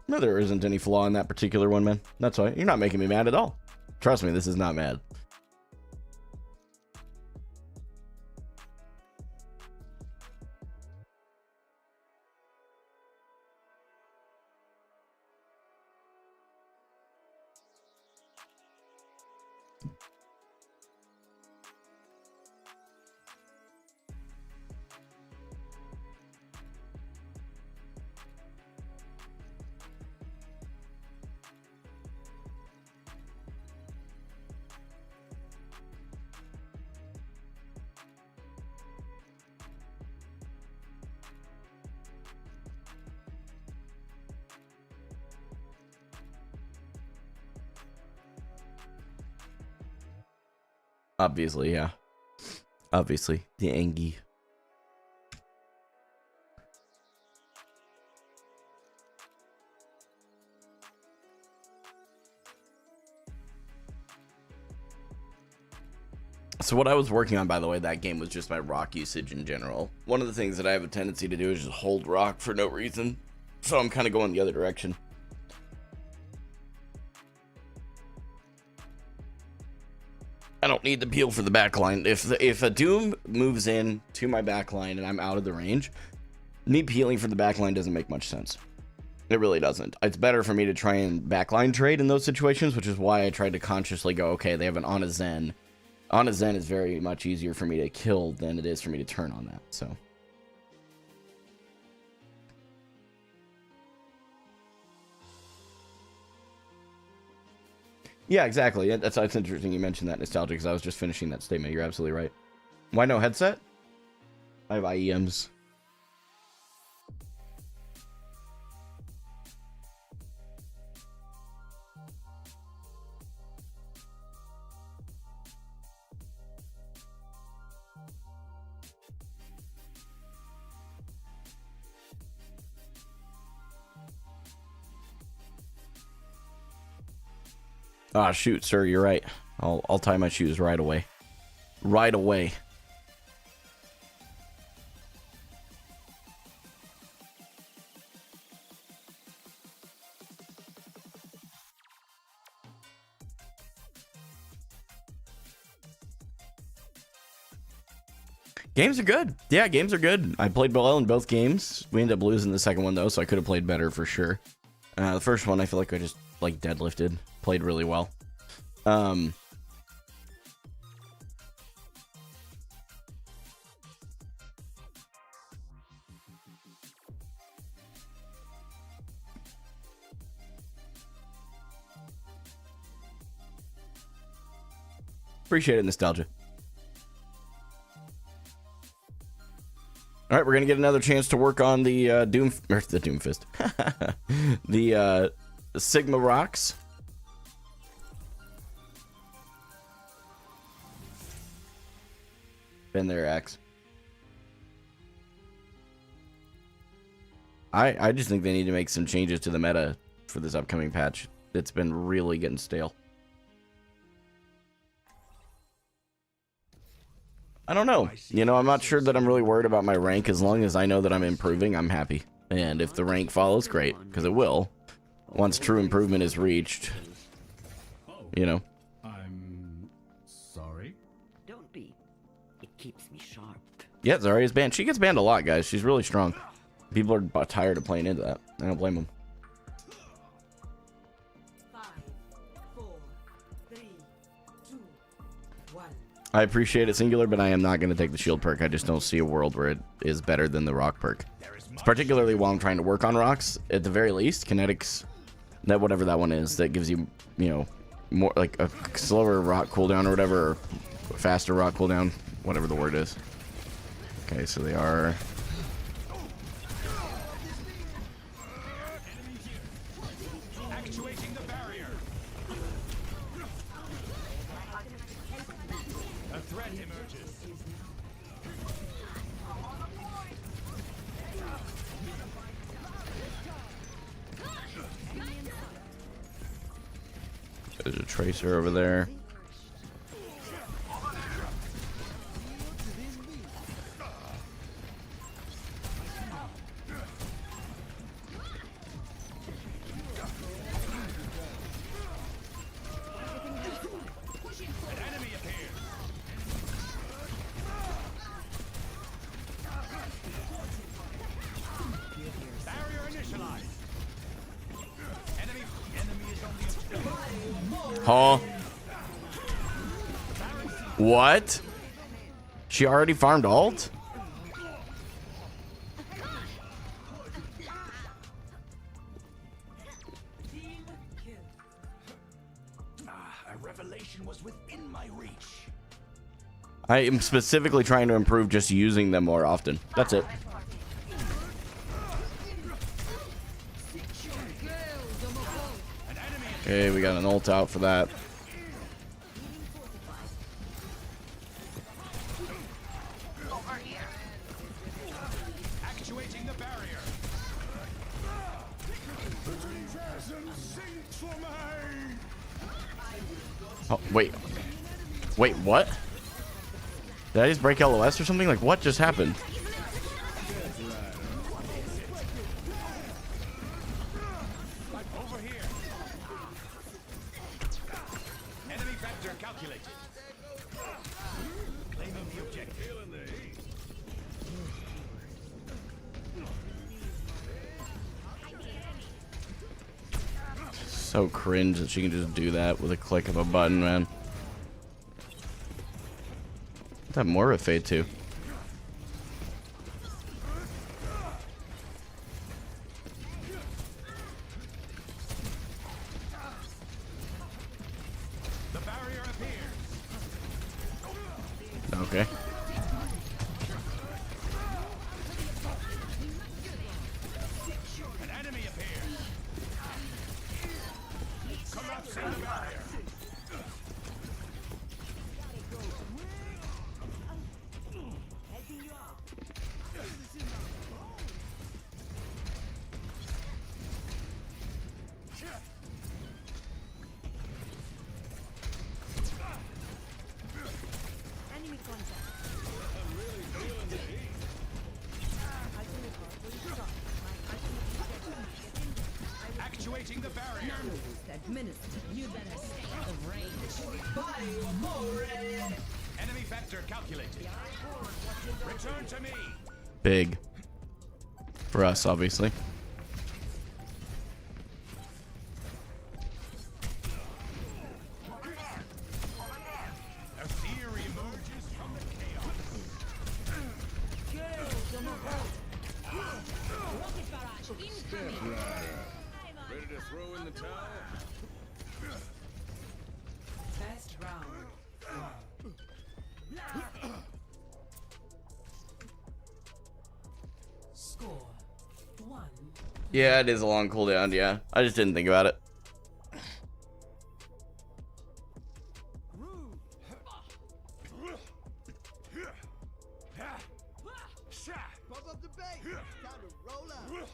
No, there isn't any flaw in that particular one, man. That's why. You're not making me mad at all. Trust me, this is not mad. Obviously, yeah. Obviously, the Angie. So what I was working on, by the way, that game was just my rock usage in general. One of the things that I have a tendency to do is just hold rock for no reason. So I'm kind of going the other direction. I don't need the peel for the backline. If a Doom moves in to my backline and I'm out of the range, me peeling for the backline doesn't make much sense. It really doesn't. It's better for me to try and backline trade in those situations, which is why I tried to consciously go, okay, they have an Ana Zen. Ana Zen is very much easier for me to kill than it is for me to turn on that, so. Yeah, exactly. That's interesting you mentioned that, Nostalgia, because I was just finishing that statement. You're absolutely right. Why no headset? I have IEMs. Ah, shoot, sir, you're right. I'll tie my shoes right away. Right away. Games are good. Yeah, games are good. I played well in both games. We ended up losing the second one, though, so I could have played better for sure. The first one, I feel like I just, like, deadlifted. Played really well. Appreciate it, nostalgia. All right, we're gonna get another chance to work on the Doomfist, the Sigma rocks. Been there, Axe. I just think they need to make some changes to the meta for this upcoming patch. It's been really getting stale. I don't know. You know, I'm not sure that I'm really worried about my rank. As long as I know that I'm improving, I'm happy. And if the rank follows, great, because it will. Once true improvement is reached, you know. I'm sorry. Don't be. It keeps me sharp. Yeah, Zarya's banned. She gets banned a lot, guys. She's really strong. People are tired of playing into that. I don't blame them. 5, 4, 3, 2, 1. I appreciate it, Singular, but I am not going to take the shield perk. I just don't see a world where it is better than the rock perk. Particularly while I'm trying to work on rocks. At the very least, kinetics, that whatever that one is, that gives you, you know, more like a slower rock cooldown or whatever, or faster rock cooldown, whatever the word is. Okay, so they are... Actuating the barrier. A threat emerges. There's a tracer over there. Huh? What? She already farmed ult? A revelation was within my reach. I am specifically trying to improve just using them more often. That's it. Okay, we got an ult out for that. Over here. Actuating the barrier. Oh, wait. Wait, what? Did I just break LOS or something? Like, what just happened? Over here. Enemy vector calculated. Claiming the objective. So cringe that she can just do that with a click of a button, man. Let's have more of a fade too. The barrier appears. Okay. Enemy contact. Actuating the barrier. Administered. You better stay out of range. Enemy factor calculated. Return to me. Big. For us, obviously. A theory emerges from the chaos. Rocket barrage incoming. Ready to throw in the towel? Best round. Score 1. Yeah, it is a long cooldown. Yeah, I just didn't think about it. Pump up the bass. Time to roll up.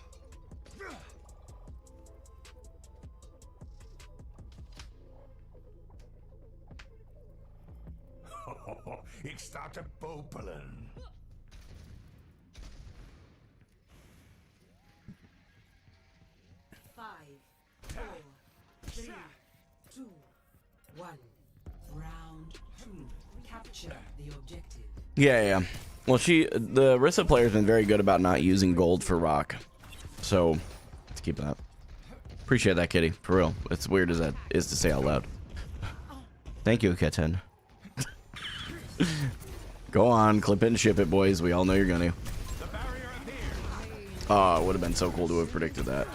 Ik sta te popelen. Five, 4, 3, 2, 1. Round 2. Capture the objective. Yeah. Well, the Rissa player's been very good about not using gold for rock. So, let's keep that. Appreciate that, Kitty. For real. It's weird as that is to say out loud. Thank you, Kitten. Go on, clip it and ship it, boys. We all know you're gonna. Oh, it would have been so cool to have predicted that.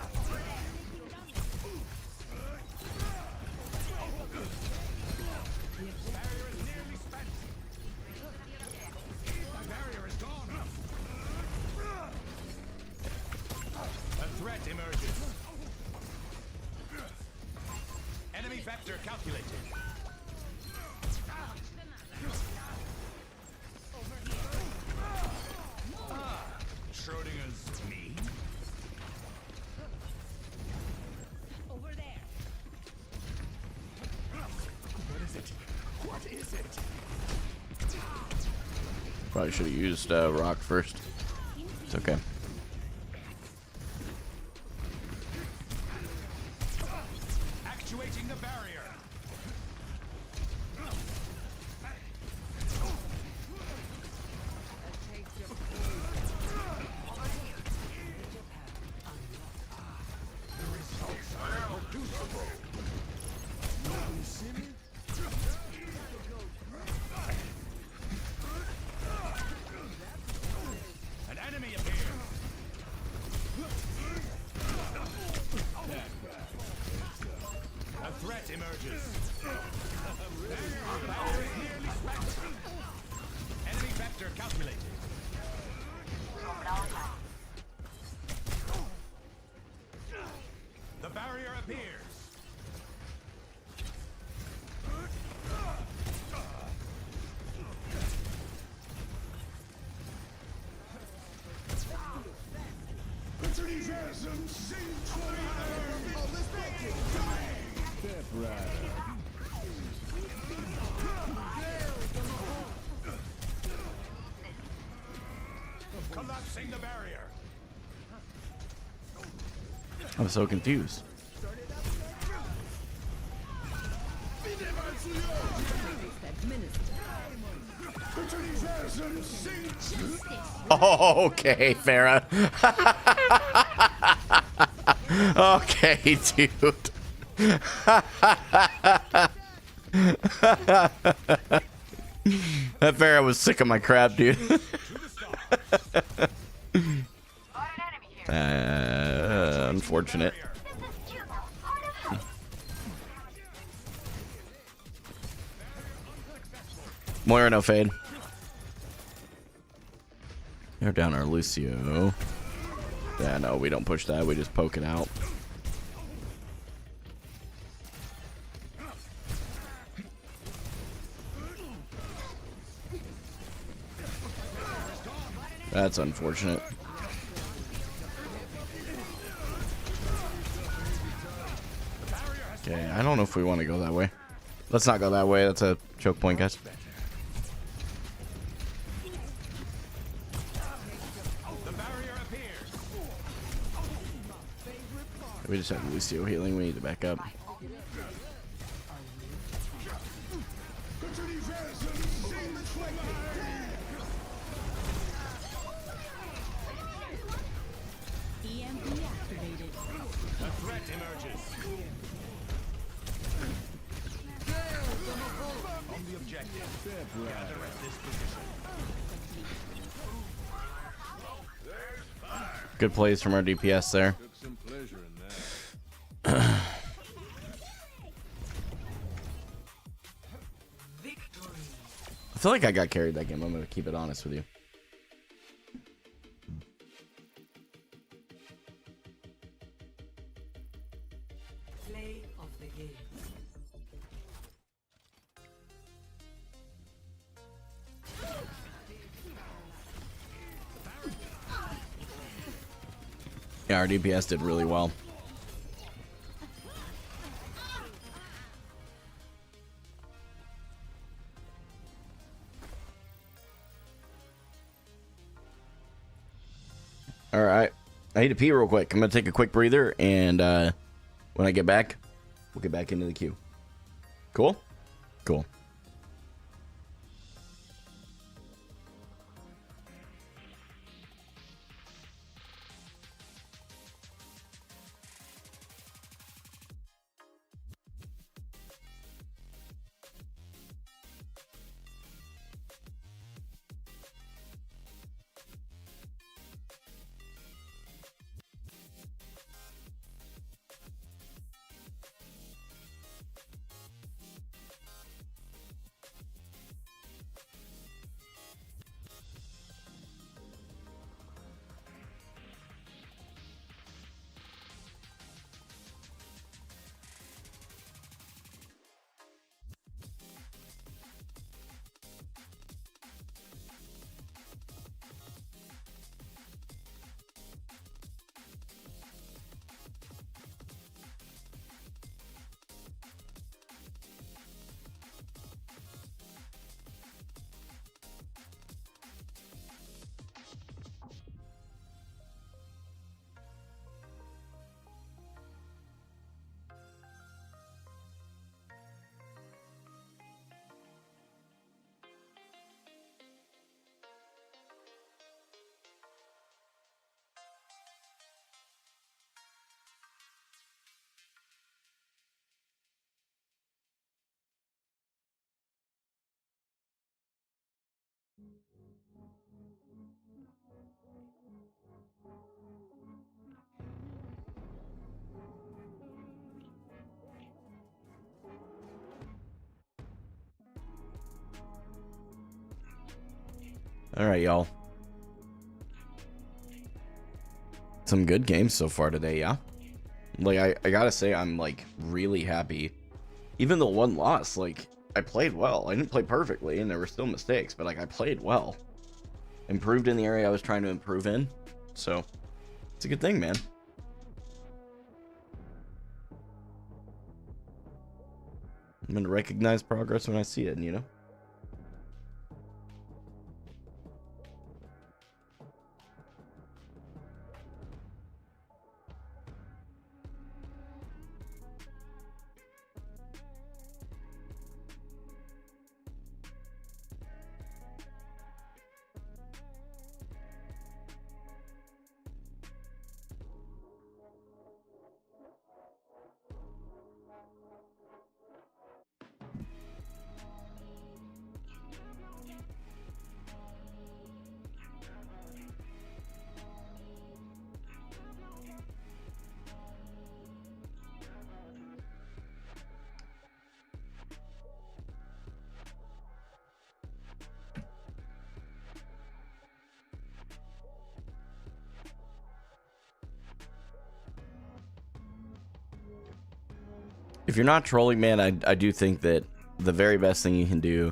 A threat emerges. Enemy factor calculated. Schrodinger's me. Over there. What is it? What is it? Probably should have used rock first. It's okay. Actuating the barrier. An enemy appears. A threat emerges. Barrier is nearly smashed. Enemy vector calculated. The barrier appears. Collapsing the barrier. I'm so confused. Oh, okay, Farah. Okay, dude. That Farah was sick of my crap, dude. Unfortunate. Moira, no fade. They're down our Lucio. Yeah, no, we don't push that. We just poke it out. That's unfortunate. Okay, I don't know if we want to go that way. Let's not go that way. That's a choke point, guys. We just have Lucio healing. We need to back up. EMP activated. A threat emerges. On the objective. Gather at this position. Good plays from our DPS there. Took some pleasure in that. I feel like I got carried that game. I'm going to keep it honest with you. Play of the game. Yeah, our DPS did really well. All right. I need to pee real quick. I'm going to take a quick breather, and when I get back, we'll get back into the queue. Cool? Cool. All right, y'all. Some good games so far today, yeah? Like, I gotta say, I'm, like, really happy. Even the one loss, like, I played well. I didn't play perfectly, and there were still mistakes, but, like, I played well. Improved in the area I was trying to improve in. So, it's a good thing, man. I'm gonna recognize progress when I see it, you know? If you're not trolling, man, I do think that the very best thing you can do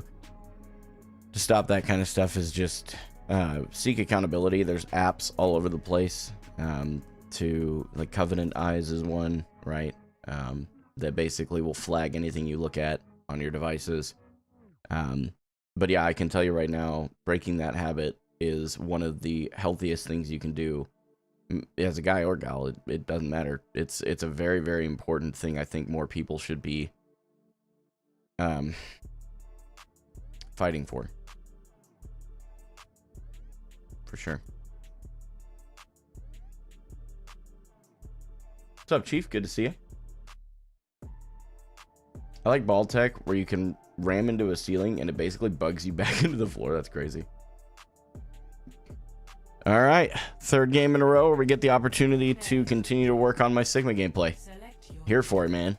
to stop that kind of stuff is just seek accountability. There's apps all over the place. To like Covenant Eyes is one, right? That basically will flag anything you look at on your devices. But yeah, I can tell you right now, breaking that habit is one of the healthiest things you can do as a guy or gal. It doesn't matter. It's a very, very important thing. I think more people should be fighting for sure. What's up, Chief? Good to see you. I like ball tech where you can ram into a ceiling and it basically bugs you back into the floor. That's crazy. All right, third game in a row where we get the opportunity to continue to work on my Sigma gameplay. Here for it, man.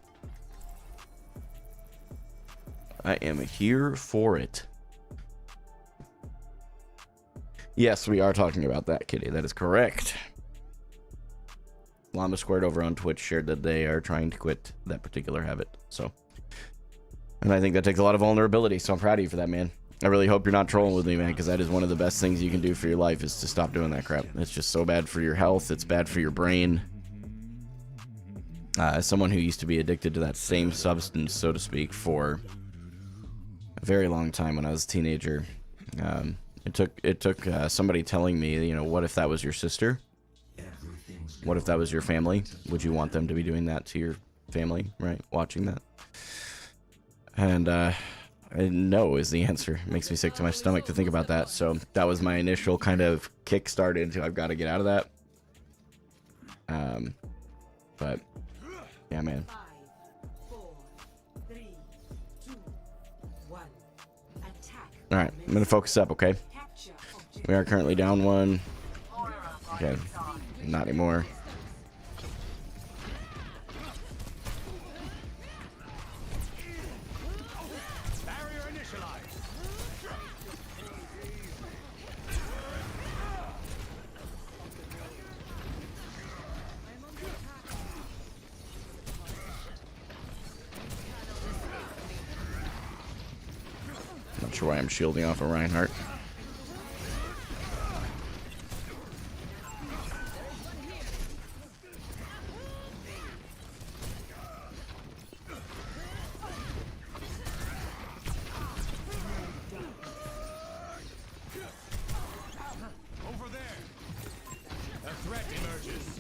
I am here for it. Yes, we are talking about that, Kitty. That is correct. Llama Squared over on Twitch shared that they are trying to quit that particular habit. So, and I think that takes a lot of vulnerability. So I'm proud of you for that, man. I really hope you're not trolling with me, man, because that is one of the best things you can do for your life is to stop doing that crap. It's just so bad for your health. It's bad for your brain. As someone who used to be addicted to that same substance, so to speak, for a very long time when I was a teenager, it took somebody telling me, you know, what if that was your sister? What if that was your family? Would you want them to be doing that to your family, right? Watching that? And no is the answer. It makes me sick to my stomach to think about that. So that was my initial kind of kickstart into I've got to get out of that. But yeah, man. 5, 4, 3, 2, 1. Attack. All right, I'm gonna focus up, okay? Capture objective. We are currently down one. Okay, not anymore. Barrier initialized. Not sure why I'm shielding off of Reinhardt. Over there. A threat emerges.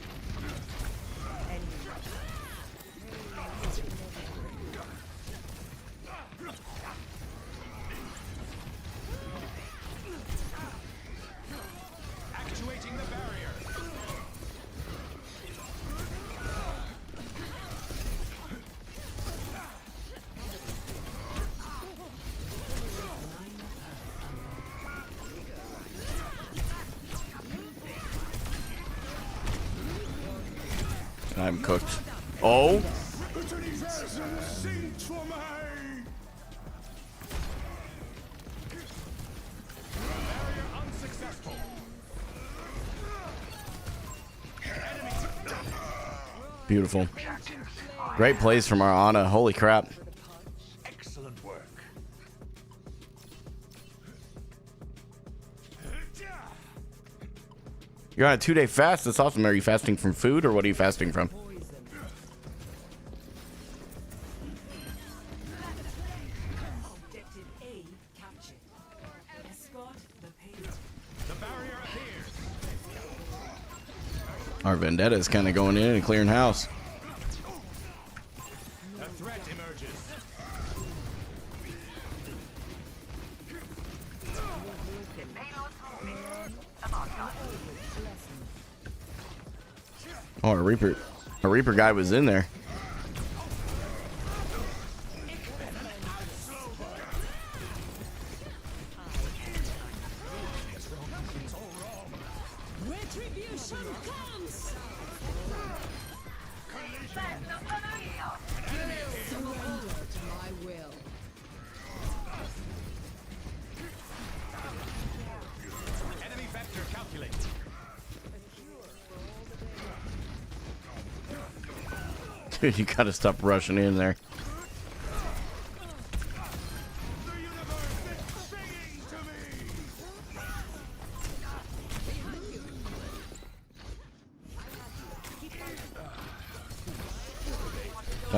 Actuating the barrier. I'm cooked. Oh, Sing for me. Barrier unsuccessful. beautiful. Great plays from our Ana. Holy crap. Excellent work. You're on a 2-day fast. That's awesome. Are you fasting from food or what are you fasting from? Objective A captured. Escort the payload. The barrier appears. Our vendetta is kind of going in and clearing house. A threat emerges. Oh, a Reaper guy was in there. Retribution comes! Surrender to my will. Enemy vector calculate. Dude, you gotta stop rushing in there. The universe is singing to me.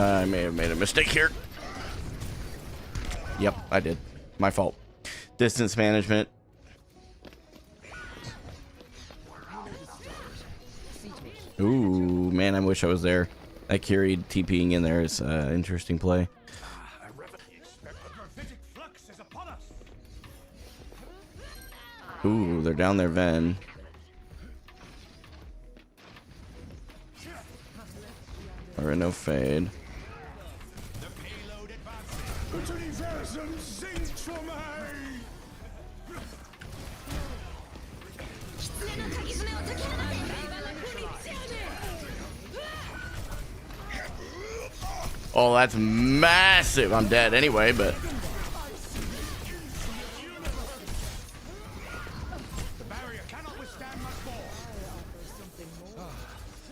I may have made a mistake here. Yep, I did. My fault. Distance management. Ooh, man, I wish I was there. That carried TPing in there is an interesting play. Ooh, they're down there, Ven. Or no fade. Oh, that's massive. I'm dead anyway, but The barrier cannot withstand much more.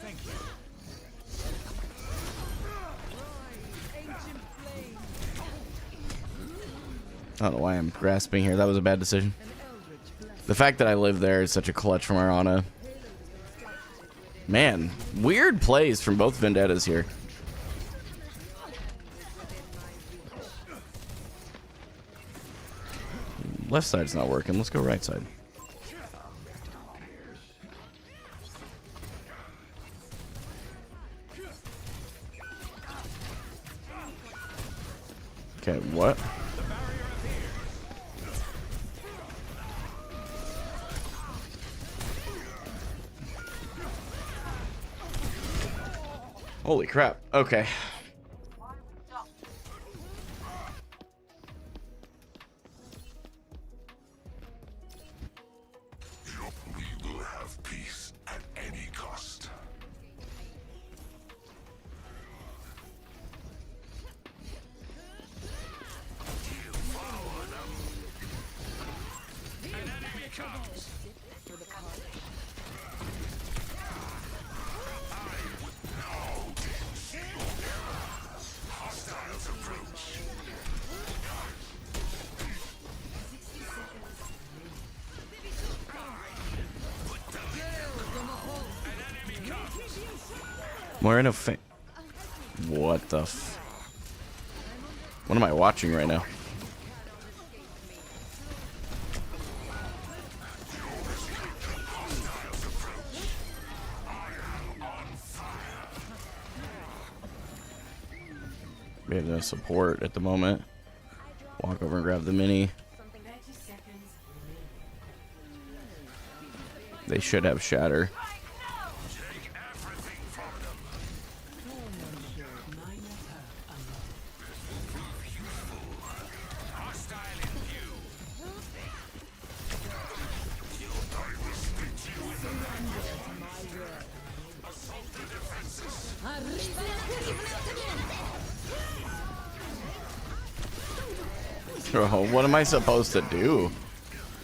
Thank you. I don't know why I'm grasping here. That was a bad decision. The fact that I live there is such a clutch from Arana. Man, weird plays from both Vendettas here. Left side's not working. Let's go right side. Okay, what? Holy crap. Okay. We will have peace at any cost. We're in a what the what am I watching right now? We have no support at the moment. Walk over and grab the mini. They should have shatter. Bro, what am I supposed to do?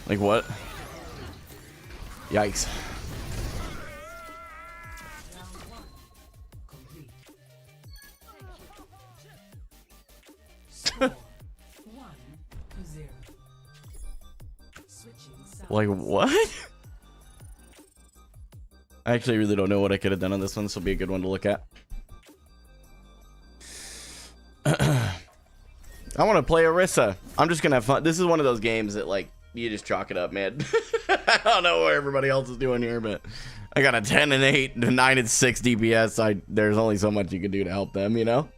Like what? Yikes. Like what? I actually really don't know what I could have done on this one. This will be a good one to look at. I want to play Orisa. I'm just gonna have fun. This is one of those games that like you just chalk it up, man. I don't know what everybody else is doing here, but I got a 10 and 8, a 9 and 6 DPS. There's only so much you can do to help them, you know.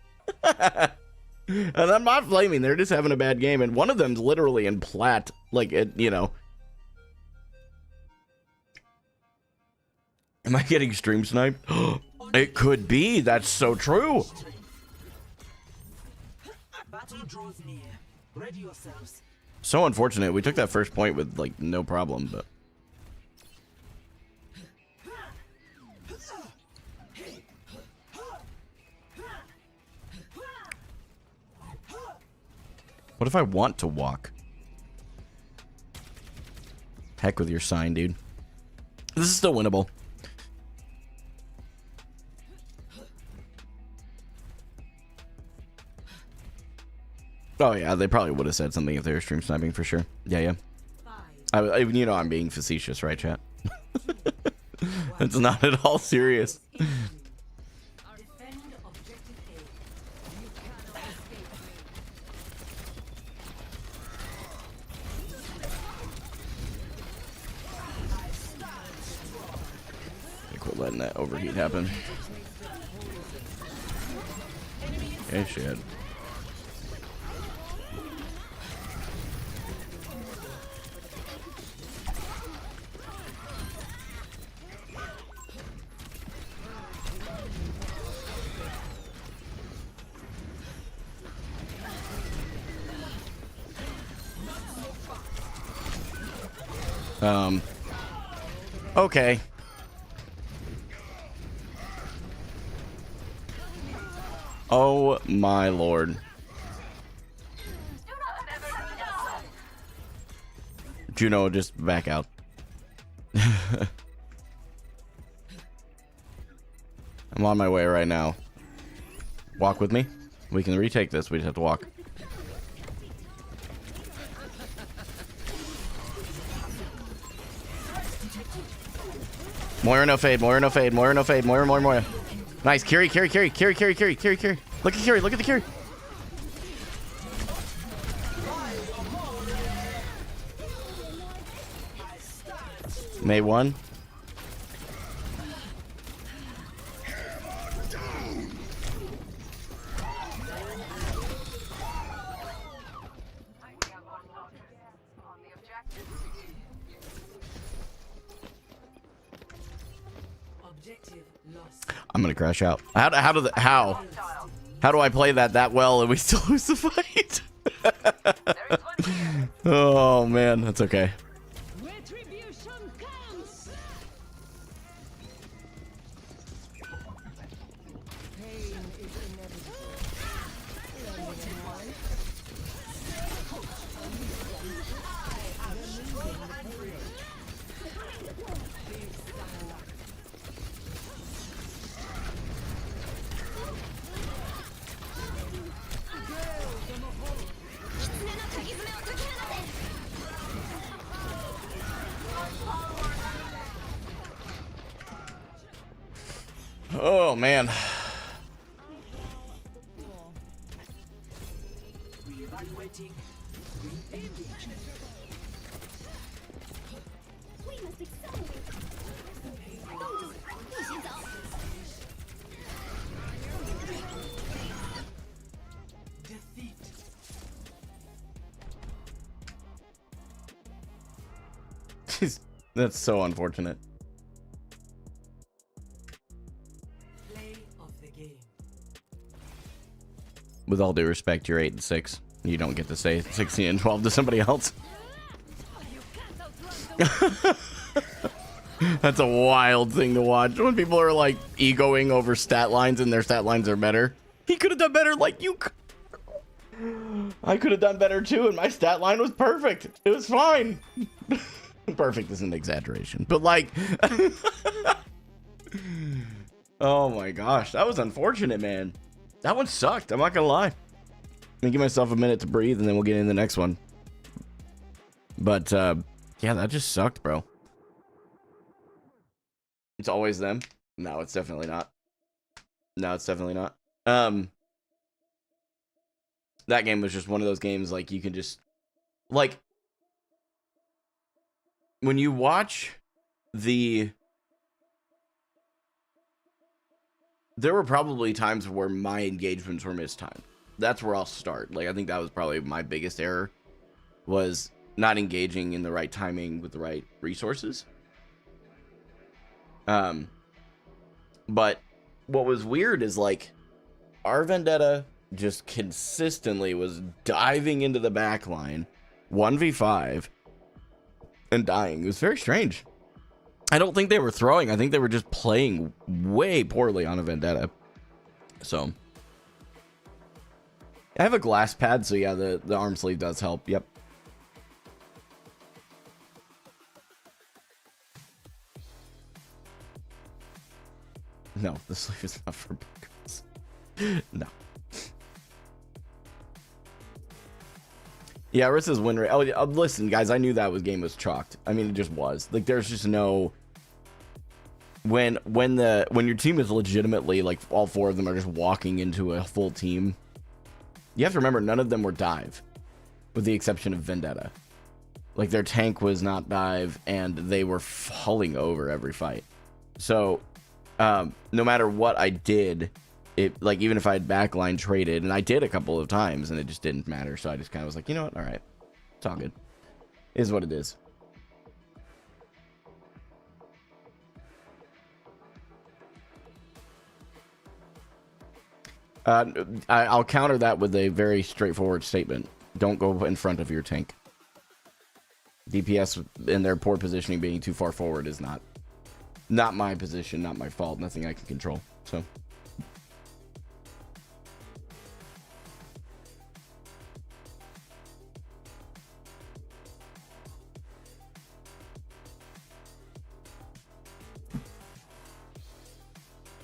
And I'm not blaming. They're just having a bad game, and one of them's literally in plat. Like it, you know. Am I getting stream sniped? It could be. That's so true. Battle draws near. Ready yourselves. So unfortunate. We took that first point with like no problem, but what if I want to walk? Heck with your sign, dude. This is still winnable. Oh yeah, they probably would have said something if they were stream sniping for sure. Yeah. You know I'm being facetious, right, chat? It's not at all serious. letting that overheat happen. Okay, shit. Okay. Oh my lord. Juno, just back out. I'm on my way right now. Walk with me. We can retake this. We just have to walk. Moira no fade, Moira no fade, Moira no fade, Moira, Moira, Moira. Nice, carry. Look at Carry, look at the Carry. May 1. I'm gonna crash out. How do I play that well and we still lose the fight? Oh man, that's okay. Retribution comes. Pain is inevitable. Oh man. That's so unfortunate. With all due respect, you're 8-6. You don't get to say 16-12 to somebody else. That's a wild thing to watch when people are like egoing over stat lines and their stat lines are better. He could have done better, like you. I could have done better too, and my stat line was perfect. It was fine. Perfect is an exaggeration, but like, oh my gosh, that was unfortunate, man. That one sucked. I'm not gonna lie. I'm gonna give myself a minute to breathe, and then we'll get in the next one. But yeah, that just sucked, bro. It's always them. No, it's definitely not. No, it's definitely not. That game was just one of those games, like, you can just, like, when you watch the, there were probably times where my engagements were mistimed. That's where I'll start. Like, I think that was probably my biggest error, was not engaging in the right timing with the right resources. But what was weird is, like, our Vendetta just consistently was diving into the back line 1v5 and dying. It was very strange. I don't think they were throwing. I think they were just playing way poorly on a Vendetta. So I have a glass pad, so yeah, the arm sleeve does help. Yep. No, the sleeve is not for bookers. No. Yeah, Rissa's win rate. Oh, listen, guys, I knew that game was chalked. I mean, it just was. Like, there's just no. When your team is legitimately, like, all four of them are just walking into a full team. You have to remember, none of them were dive, with the exception of Vendetta. Like, their tank was not dive, and they were falling over every fight. So no matter what I did, it like even if I had backline traded, and I did a couple of times, and it just didn't matter. So I just kind of was like, you know what? All right, it's all good. It is what it is. I'll counter that with a very straightforward statement. Don't go in front of your tank. DPS in their poor positioning being too far forward is not my position, not my fault, nothing I can control. So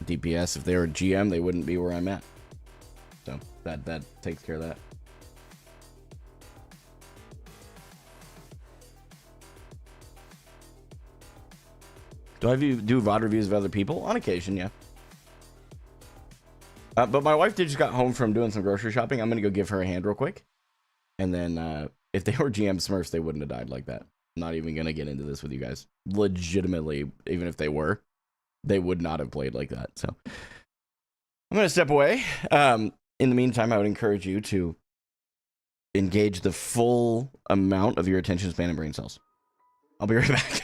DPS, if they were GM, they wouldn't be where I'm at. So that takes care of that. Do I do VOD reviews of other people? On occasion, yeah. But my wife just got home from doing some grocery shopping. I'm going to go give her a hand real quick. And then if they were GM Smurfs, they wouldn't have died like that. I'm not even going to get into this with you guys. Legitimately, even if they were, they would not have played like that. So I'm going to step away. In the meantime, I would encourage you to engage the full amount of your attention span and brain cells. I'll be right back.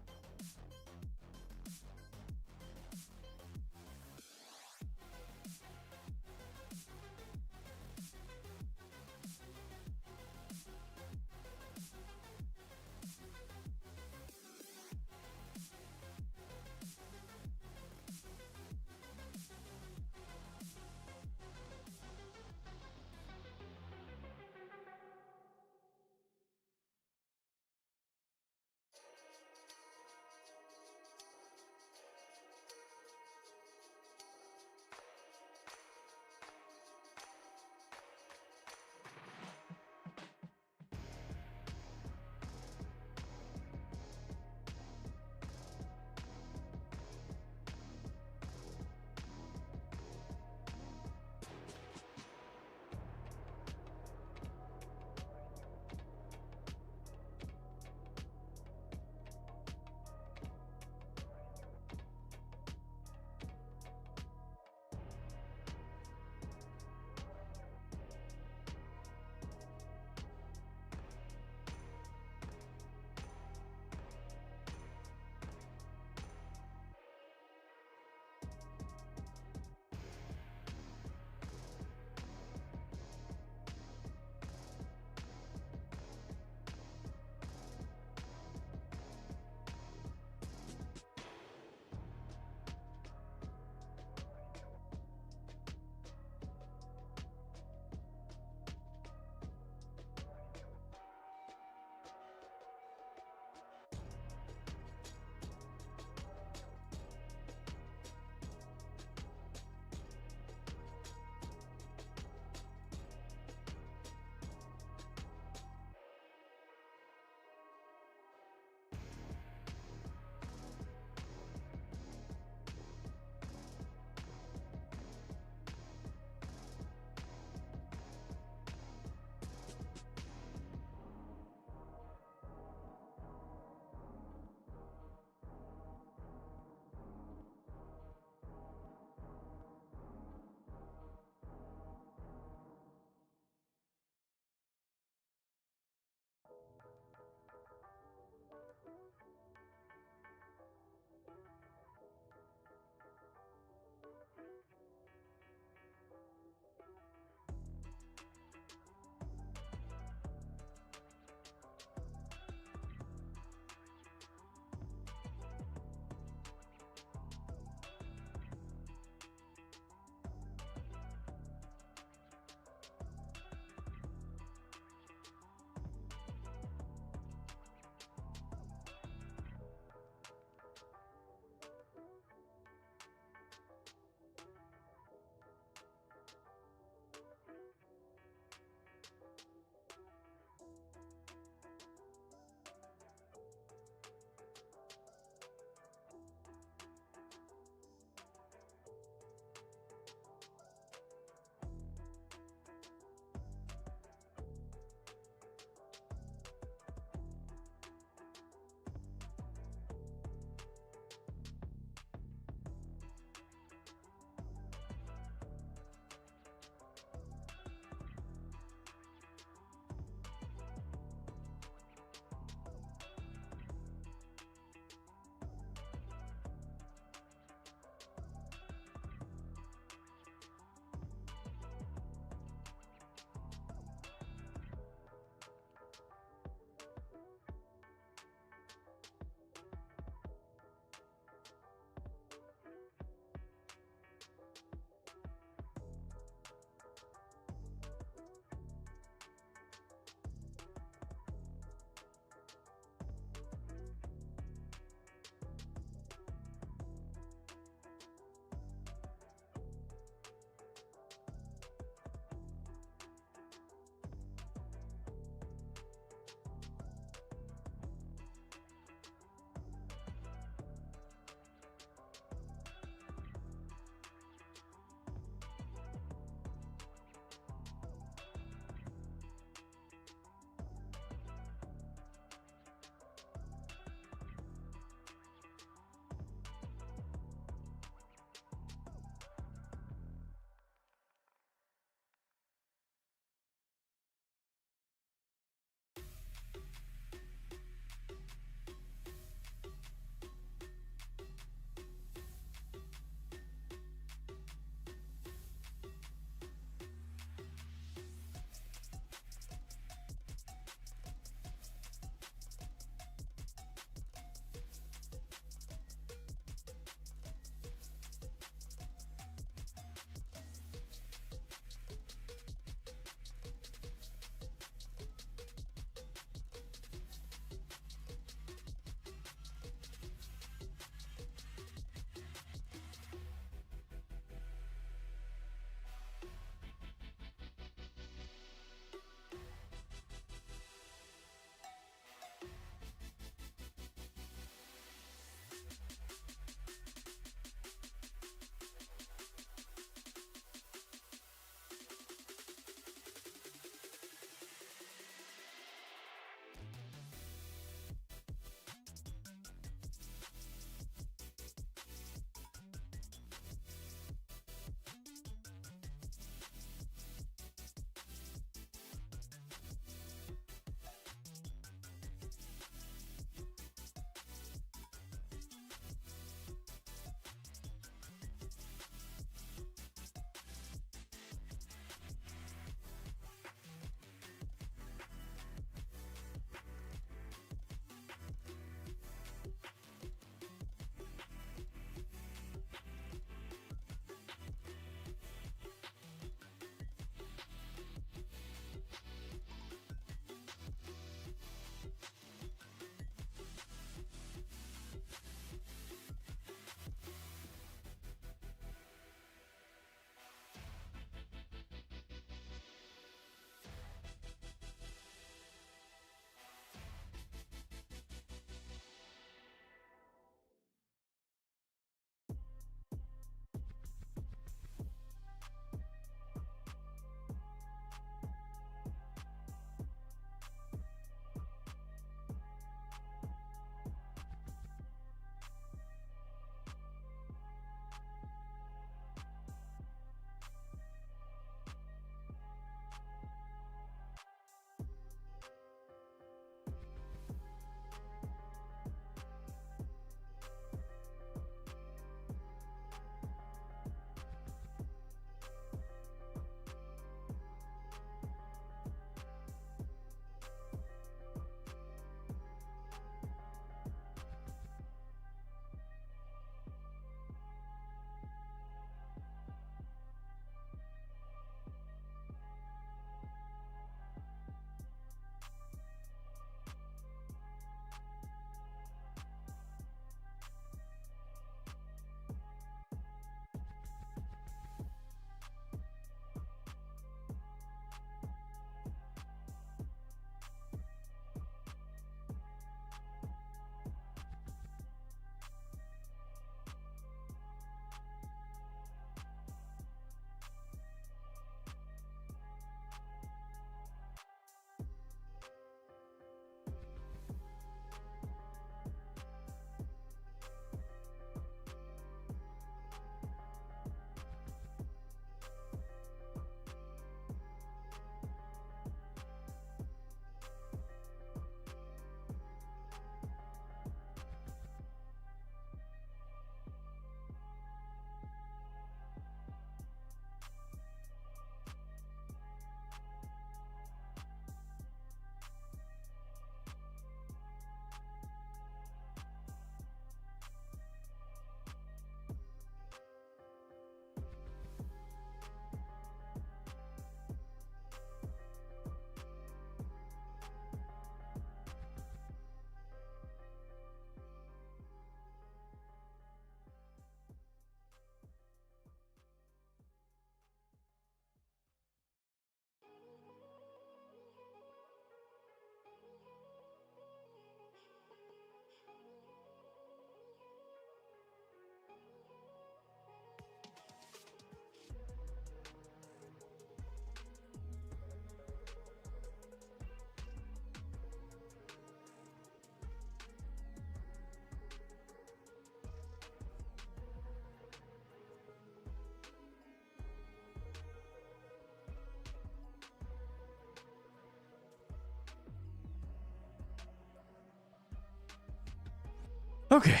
Okay.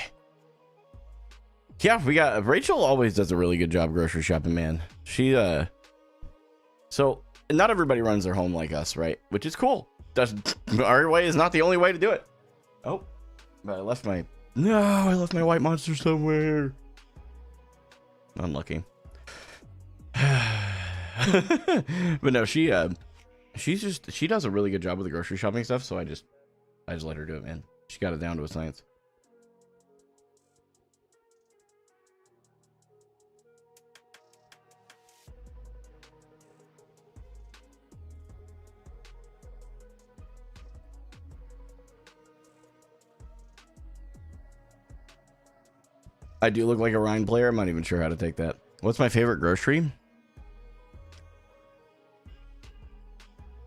Yeah, we got Rachel always does a really good job grocery shopping, man. She so not everybody runs their home like us, right? Which is cool. Our way is not the only way to do it. Oh, but I left my white monster somewhere. Unlucky. But no, she does a really good job with the grocery shopping stuff, so I just let her do it, man. She got it down to a science. I do look like a Rhine player. I'm not even sure how to take that. What's my favorite grocery?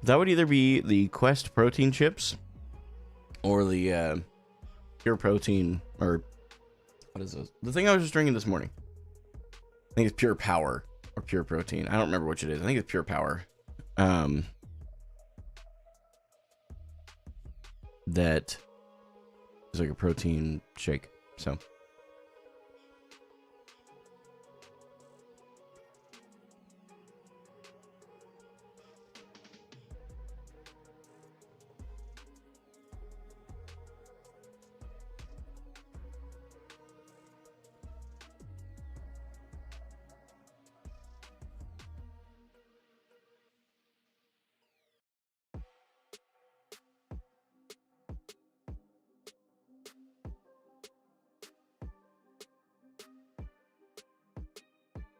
That would either be the Quest protein chips or the pure protein, or what is this? The thing I was just drinking this morning. I think it's pure power or pure protein. I don't remember which it is. I think it's pure power. That is like a protein shake. So.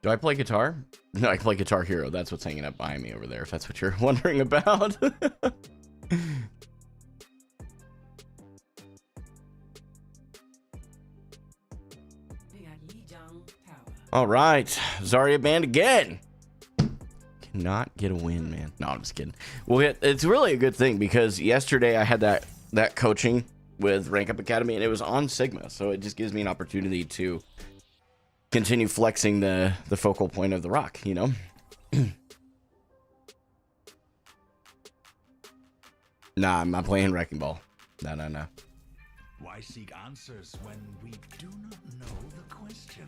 Do I play guitar? No, I play Guitar Hero. That's what's hanging up behind me over there, if that's what you're wondering about. All right. Zarya banned again. Cannot get a win, man. No, I'm just kidding. Well, it's really a good thing because yesterday I had that coaching with Rank Up Academy, and it was on Sigma. So it just gives me an opportunity to continue flexing the focal point of the rock, you know? Nah, I'm not playing Wrecking Ball. No. Why seek answers when we do not know the question?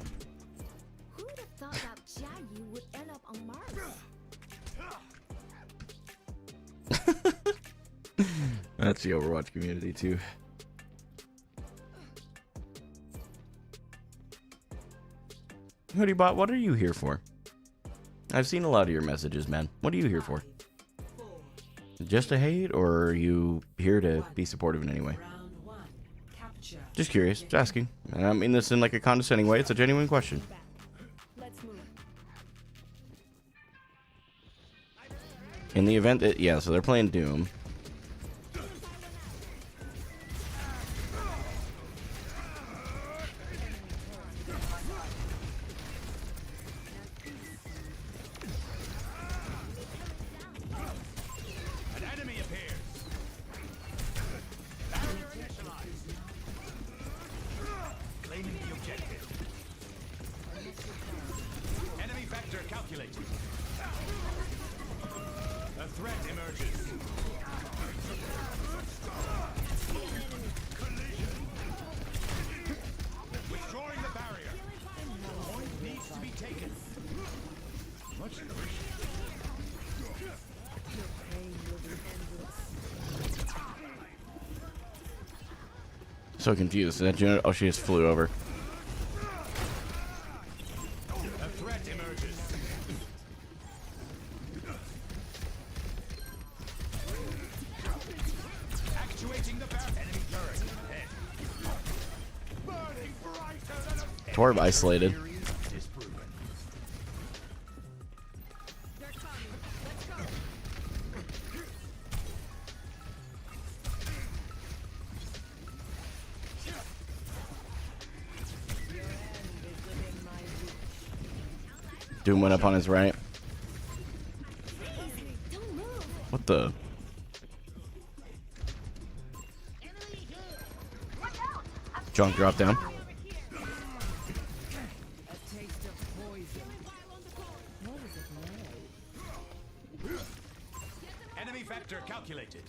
Who'd have thought that Jiayu would end up on Mars? That's the Overwatch community too. Hoodiebot, what are you here for? I've seen a lot of your messages, man. What are you here for? Just to hate, or are you here to be supportive in any way? Just curious, just asking. And I don't mean this in like a condescending way. It's a genuine question. In the event that, yeah, so they're playing Doom. So confused. Is that unit? Oh, she just flew over. A threat emerges. Actuating the enemy turret. Burning brighter than a Torb isolated. Doom went up on his right. What the? Junk drop down. enemy factor calculated.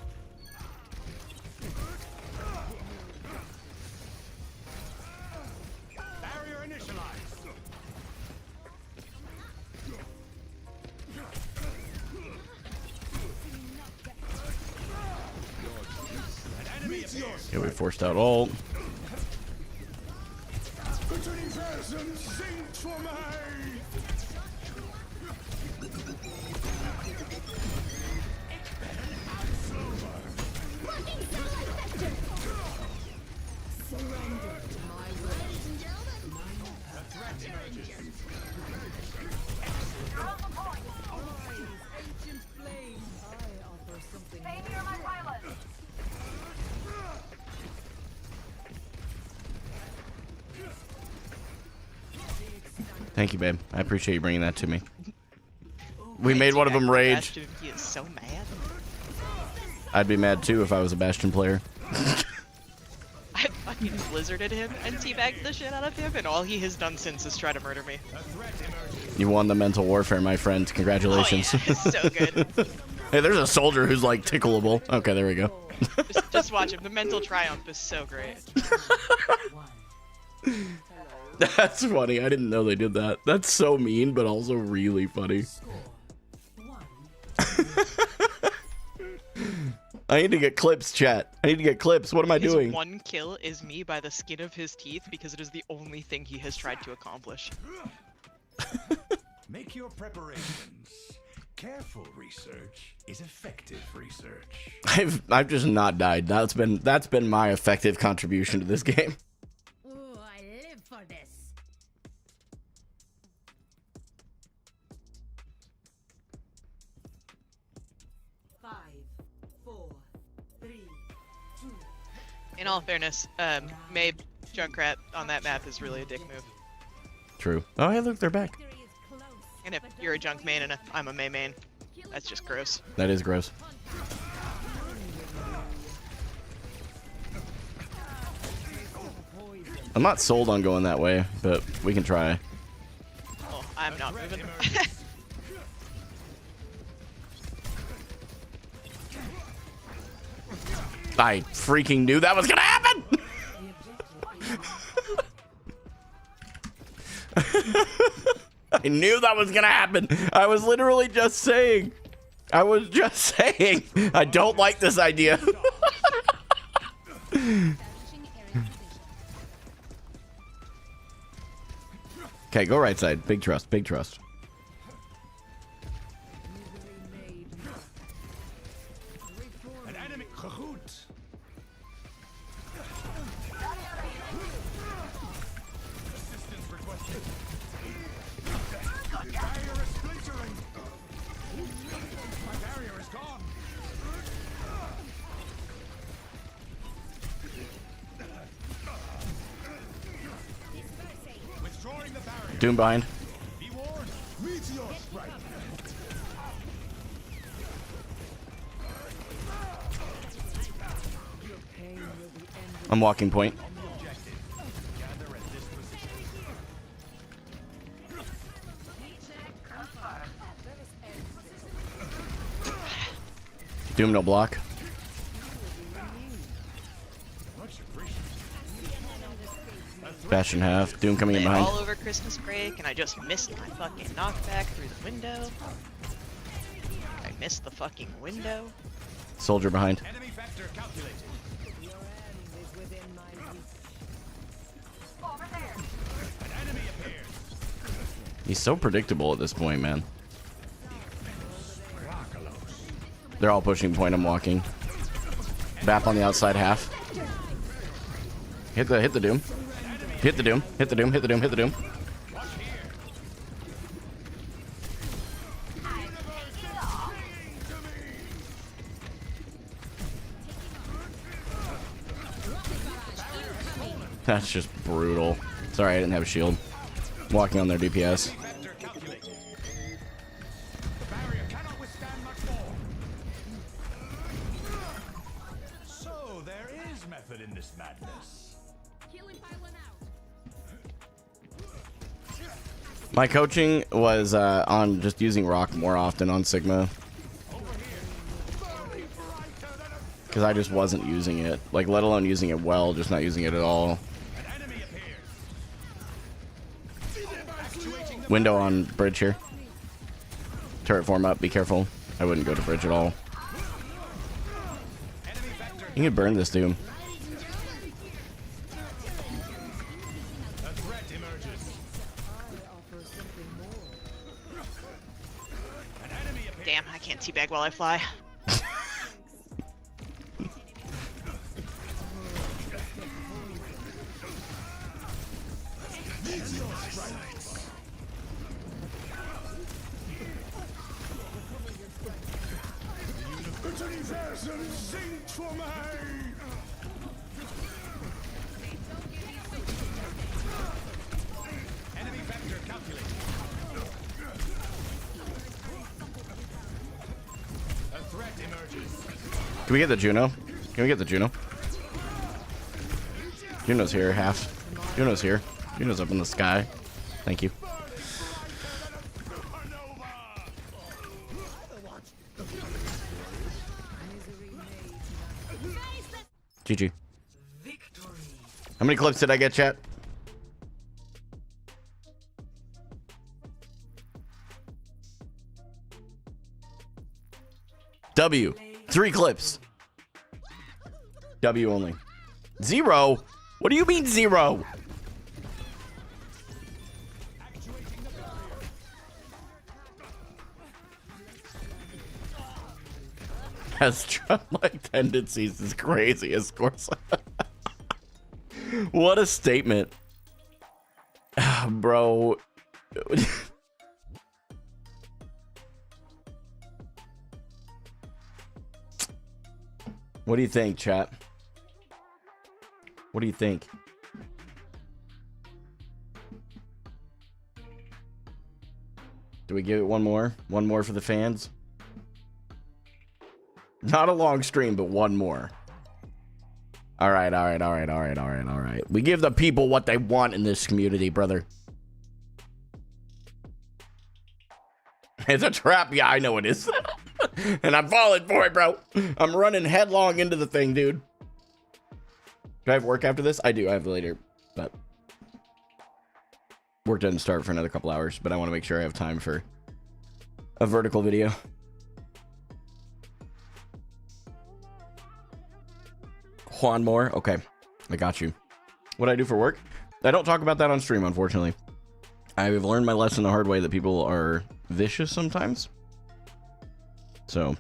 Yeah, we forced out ult. Thank you, babe. I appreciate you bringing that to me. We made one of them rage. Bastion, he is so mad. I'd be mad too if I was a Bastion player. I fucking blizzarded him and teabagged the shit out of him, and all he has done since is try to murder me. You won the mental warfare, my friend. Congratulations. Oh, yeah. It's so good. Hey, there's a soldier who's like tickleable. Okay, there we go. just watch him. The mental triumph is so great. That's funny. I didn't know they did that. That's so mean, but also really funny. I need to get clips, chat. I need to get clips. What am I doing? His one kill is me by the skin of his teeth because it is the only thing he has tried to accomplish. Make your preparations. Careful research is effective research. I've just not died. That's been my effective contribution to this game. Ooh, I live for this. In all fairness, Mabe Junkrat on that map is really a dick move. True. Oh, hey, look, they're back. And if you're a junk main and I'm a Mei main, that's just gross. That is gross. I'm not sold on going that way, but we can try. Oh, I'm not moving. I freaking knew that was gonna happen! I knew that was gonna happen. I was literally just saying. I was just saying. I don't like this idea. Okay, go right side. Big trust. Big trust. An enemy gegoed. Assistance requested. Barrier is splintering. My barrier is gone. Withdrawing the barrier. Doom behind. Be warned. Meteor strike. I'm walking point. Doom no block. Bastion half. Doom coming in behind. All over Christmas break, and I just missed my fucking knockback through the window. I missed the fucking window. Soldier behind. Enemy vector calculated. An enemy appears. He's so predictable at this point, man. They're all pushing point. I'm walking. Bap on the outside half. Hit the doom. Hit the doom. Hit the doom. Hit the doom. Hit the doom. That's just brutal. Sorry, I didn't have a shield. Walking on their DPS. Vector calculated. The barrier cannot withstand much more. So there is method in this madness. My coaching was on just using rock more often on Sigma. Because I just wasn't using it. Like, let alone using it well, just not using it at all. An enemy appears. Window on bridge here. Turret form up, be careful. I wouldn't go to bridge at all. Enemy vector. You can burn this doom. can't teabag while I fly. Enemy vector calculated. A threat emerges. Can we get the Juno? Can we get the Juno? Juno's here, half. Juno's here. Juno's up in the sky. Thank you. GG. How many clips did I get, chat? W. 3 clips. W only. 0? What do you mean 0? Has Trump-like tendencies is crazy, of course. What a statement. Bro. What do you think, chat? What do you think? Do we give it one more? One more for the fans? Not a long stream, but one more. All right, all right, all right, all right, all right, all right. We give the people what they want in this community, brother. It's a trap. Yeah, I know it is. And I'm falling for it, bro. I'm running headlong into the thing, dude. Do I have work after this? I do. I have later, but work doesn't start for another couple hours, but I want to make sure I have time for a vertical video. Juan Moore. Okay, I got you. What I do for work? I don't talk about that on stream, unfortunately. I've learned my lesson the hard way that people are vicious sometimes. So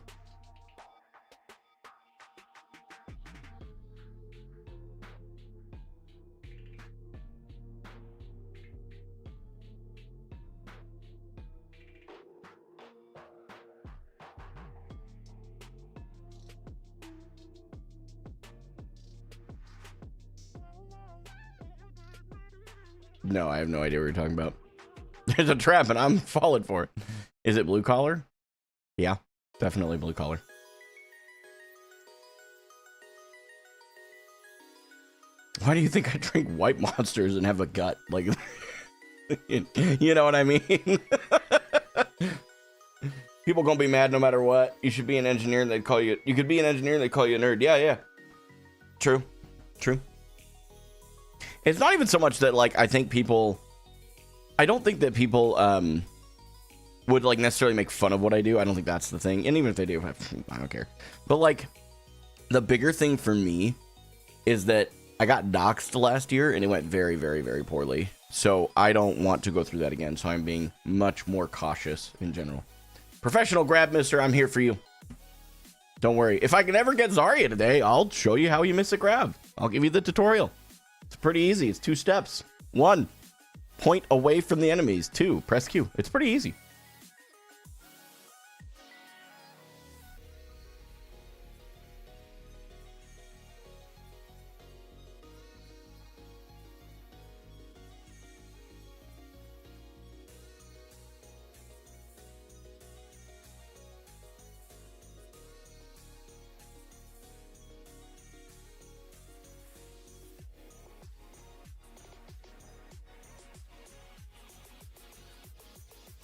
no, I have no idea what you're talking about. There's a trap and I'm falling for it. Is it blue collar? Yeah, definitely blue collar. Why do you think I drink white monsters and have a gut? Like, you know what I mean? People gonna be mad no matter what. You should be an engineer and they'd call you. You could be an engineer and they'd call you a nerd. Yeah, yeah. True. True. It's not even so much that, like, I think people... I don't think that people would, like, necessarily make fun of what I do. I don't think that's the thing. And even if they do, I don't care. But, like, the bigger thing for me is that I got doxxed last year and it went very, very, very poorly. So I don't want to go through that again. So I'm being much more cautious in general. Professional grab mister, I'm here for you. Don't worry. If I can ever get Zarya today, I'll show you how you miss a grab. I'll give you the tutorial. It's pretty easy. It's 2 steps. 1, point away from the enemies. 2, press Q. It's pretty easy.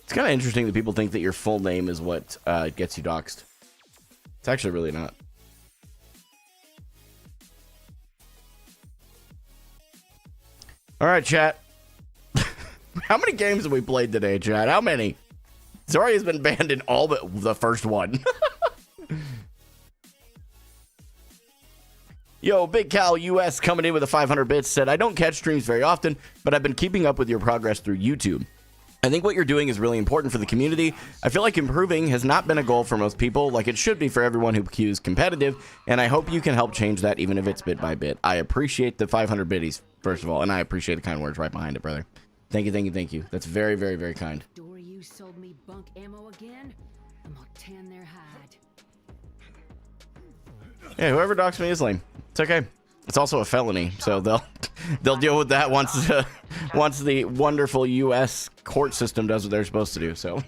It's kind of interesting that people think that your full name is what gets you doxxed. It's actually really not. All right, chat. How many games have we played today, chat? How many? Zarya's been banned in all but the first one. Yo, Big Cal US coming in with a 500 bits said, I don't catch streams very often, but I've been keeping up with your progress through YouTube. I think what you're doing is really important for the community. I feel like improving has not been a goal for most people, like it should be for everyone who queues competitive, and I hope you can help change that, even if it's bit by bit. I appreciate the 500 biddies, first of all, and I appreciate the kind words right behind it, brother. Thank you, thank you, thank you. That's very, very, very kind. Door, you sold me bunk ammo again? I'm gonna tan their hide. Yeah, whoever doxed me is lame. It's okay. It's also a felony, so they'll deal with that once the wonderful U.S. court system does what they're supposed to do. So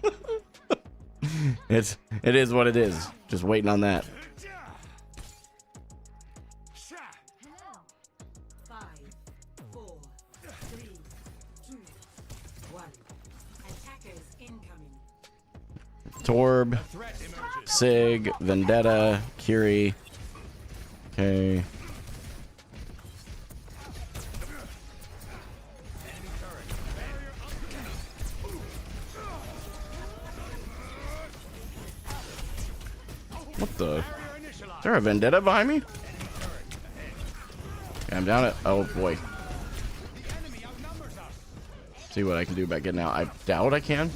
it is what it is. Just waiting on that. Hello. 5, 4, 3, 2, 1. Attackers incoming. Torb, Sig, Vendetta, Kiri. Okay. What the? Is there a Vendetta behind me? Yeah, I'm down it. Oh boy. See what I can do about getting out. I doubt I can.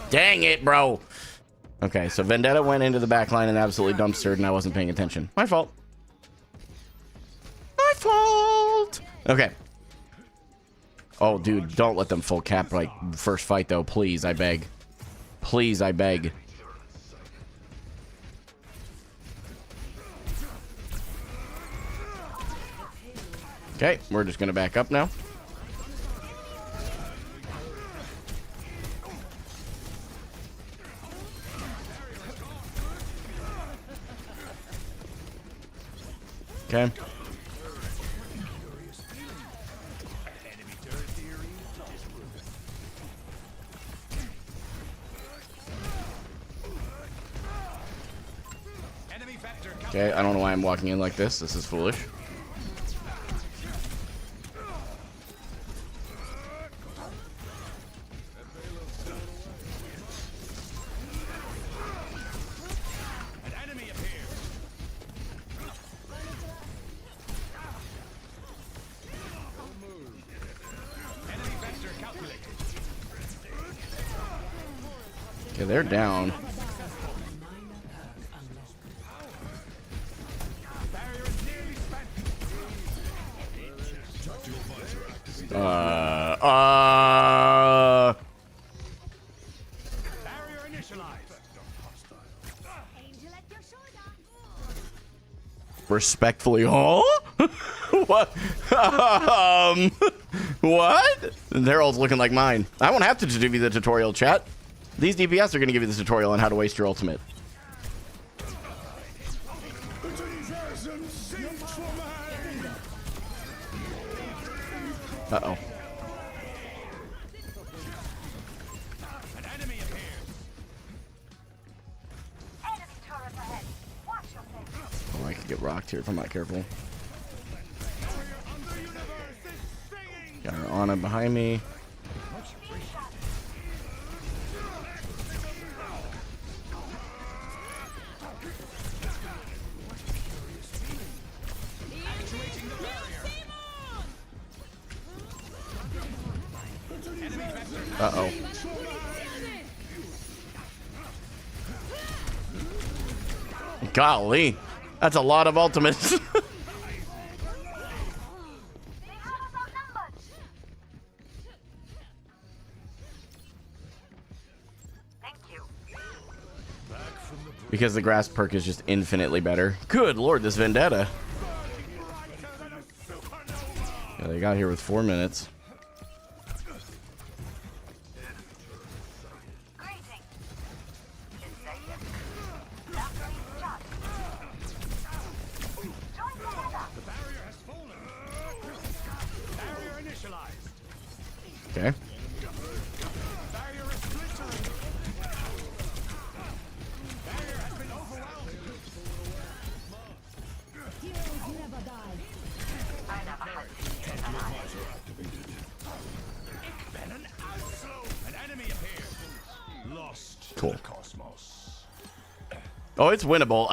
Dang it, bro. Okay, so Vendetta went into the back line and absolutely dumpstered, and I wasn't paying attention. My fault. My fault. Okay. Oh, dude, don't let them full cap like first fight, though. Please, I beg. Please, I beg. Okay, we're just gonna back up now. Okay. Okay, I don't know why I'm walking in like this. This is foolish. Okay, they're down. Respectfully, huh? What? What? Their ult's looking like mine. I won't have to give you the tutorial, chat. These DPS are going to give you the tutorial on how to waste your ultimate. Uh-oh. Oh, I could get rocked here if I'm not careful. Got her Ana behind me. Uh-oh. Golly. That's a lot of ultimates. Because the grass perk is just infinitely better. Good lord, this Vendetta. Yeah, they got here with 4 minutes. Okay. Cool. Oh, it's winnable.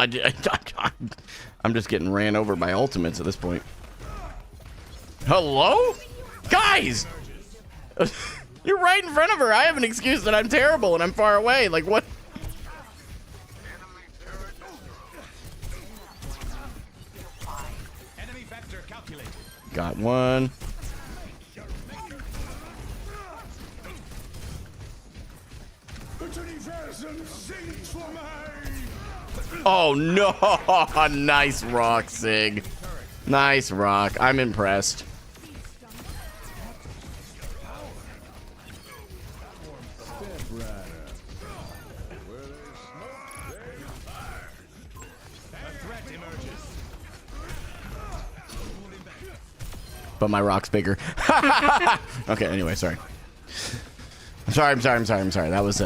I'm just getting ran over by ultimates at this point. Hello? Guys! You're right in front of her. I have an excuse that I'm terrible and I'm far away. Like, what? Enemy vector calculated. Got one. Oh, no. Nice rock, Sig. Nice rock. I'm impressed. But my rock's bigger. Okay, anyway, sorry. I'm sorry. That was,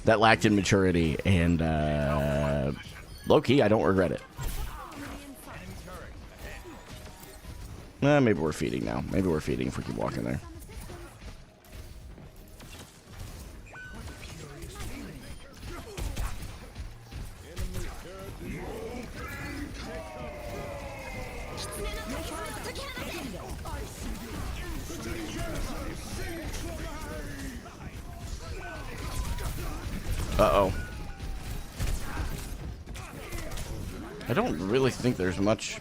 that lacked in maturity, and, low-key, I don't regret it. Maybe we're feeding now. Maybe we're feeding if we keep walking there. Uh-oh. I don't really think there's much.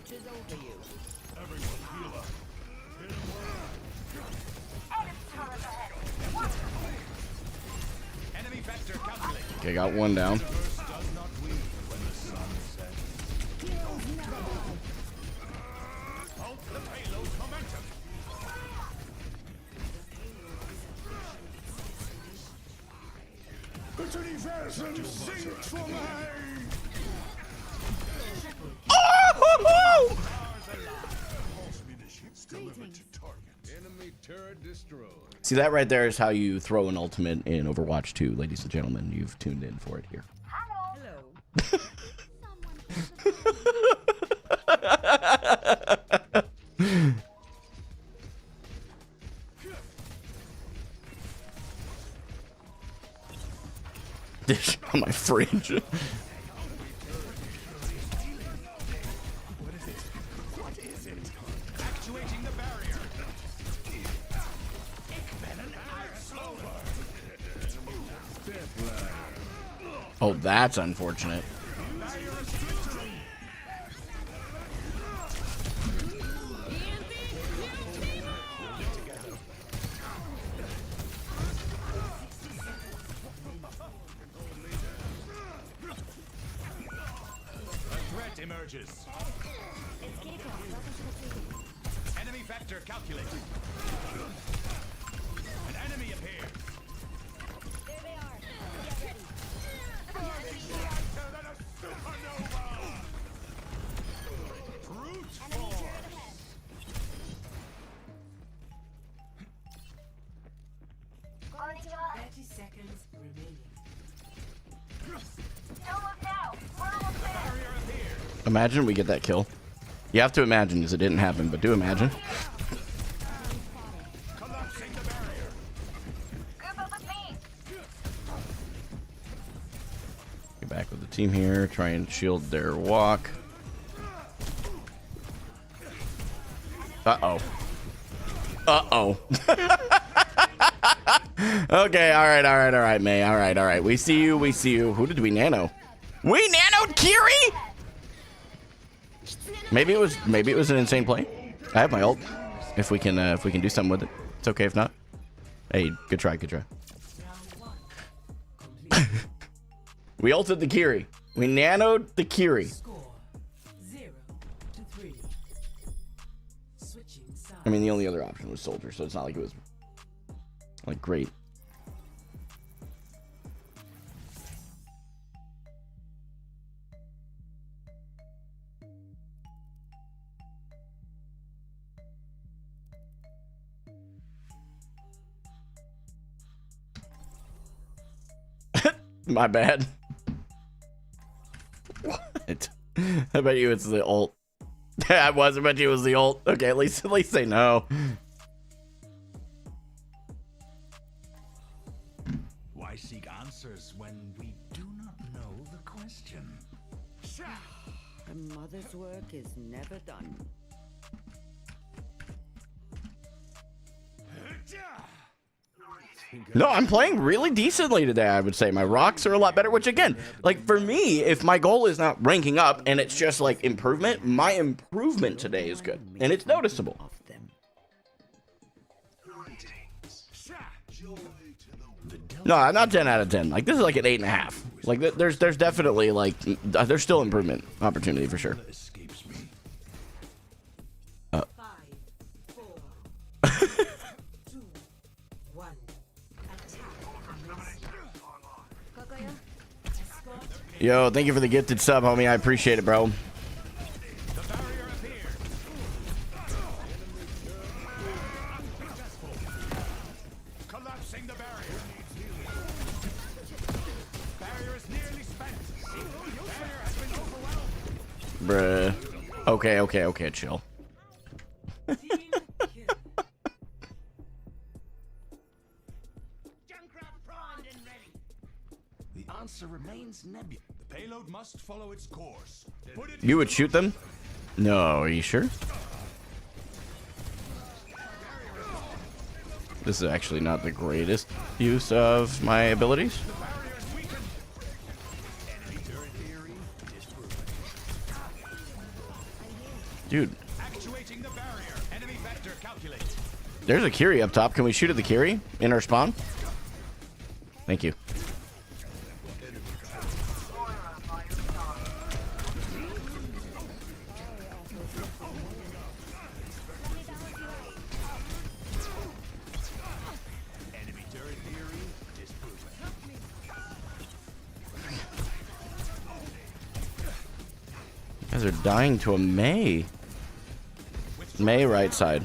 Okay, got one down. See, that right there is how you throw an ultimate in Overwatch 2, ladies and gentlemen. You've tuned in for it here. Dish on my fridge. Oh, that's unfortunate. Emerges. Enemy vector calculated. An enemy appears. There they are. Brighter than a supernova. Brute force. 30 seconds remaining. Imagine we get that kill. You have to imagine, because it didn't happen, but do imagine. Get back with the team here. Try and shield their walk. Uh-oh. Uh-oh. Okay, all right, May. All right. We see you. Who did we nano? We nanoed Kiri? Maybe it was an insane play. I have my ult. If we can do something with it. It's okay if not. Hey, good try. We ulted the Kiri. We nanoed the Kiri. I mean, the only other option was Soldier, so it's not like it was like great. My bad. What? I bet you it's the ult. I bet you it was the ult. Okay, at least they know. Why seek answers when we do not know the question? A mother's work is never done. No, I'm playing really decently today, I would say. My rocks are a lot better, which again, like for me, if my goal is not ranking up and it's just like improvement, my improvement today is good. And it's noticeable. No, not 10 out of 10. Like this is like an 8.5. Like there's definitely like, there's still improvement opportunity for sure. Yo, thank you for the gifted sub, homie. I appreciate it, bro. Collapsing the barrier. Barrier is nearly spent. Barrier has been overwhelmed. Bruh. Okay, chill. The answer remains nebulous. The payload must follow its course. You would shoot them? No, are you sure? This is actually not the greatest use of my abilities. Dude. There's a Kiri up top. Can we shoot at the Kiri in our spawn? Thank you. You guys are dying to a Mei. Mei right side.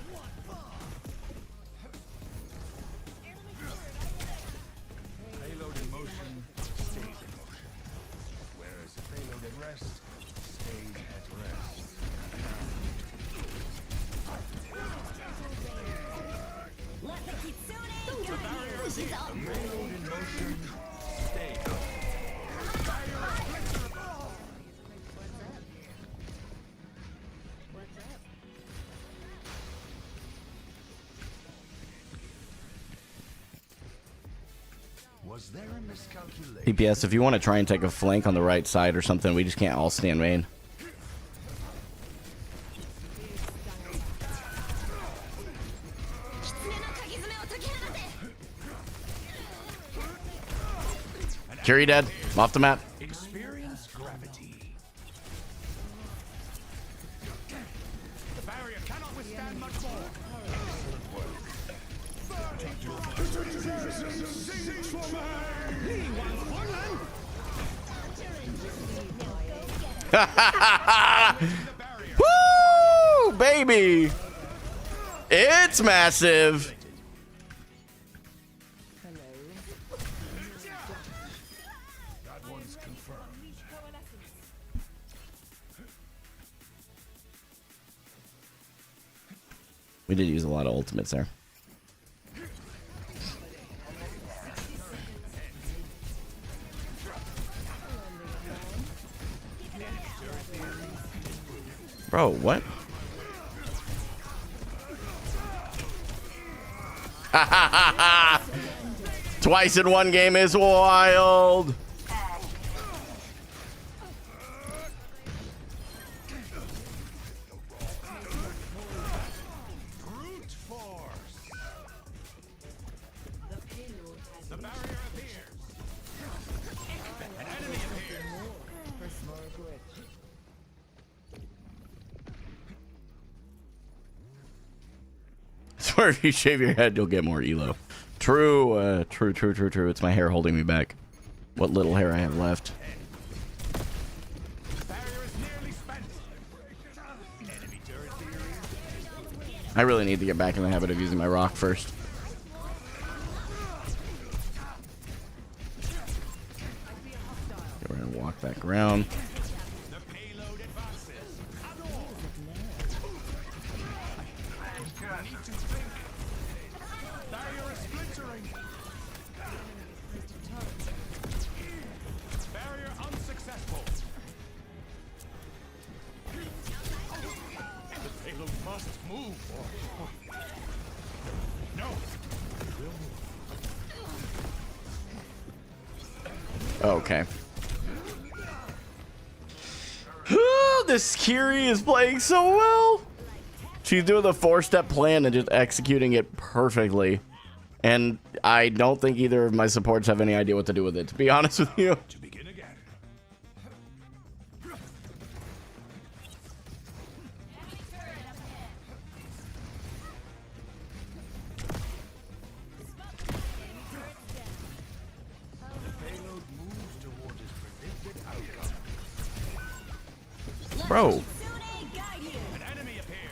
Payload in motion stays in motion. Whereas the payload at rest stays at rest. The payload in motion stays. Was there a miscalculation? PPS, if you want to try and take a flank on the right side or something, we just can't all stand main. Kiri dead. Off the map. Experience gravity. The barrier cannot withstand much more. Woo, baby! It's massive. That one's confirmed. We did use a lot of ultimates there. Bro, what? Twice in one game is wild. Brute force. The barrier appears. An enemy appears. Swear if you shave your head, you'll get more elo. True, true. It's my hair holding me back. What little hair I have left. Barrier is nearly spent. Enemy turret theory. I really need to get back in the habit of using my rock first. We're gonna walk back around. The payload advances. Need to think. Barrier is splintering. Barrier unsuccessful. The payload must move. No. Okay. This Kiri is playing so well. She's doing the 4-step plan and just executing it perfectly. And I don't think either of my supports have any idea what to do with it, to be honest with you. To begin again. Bro. An enemy appears.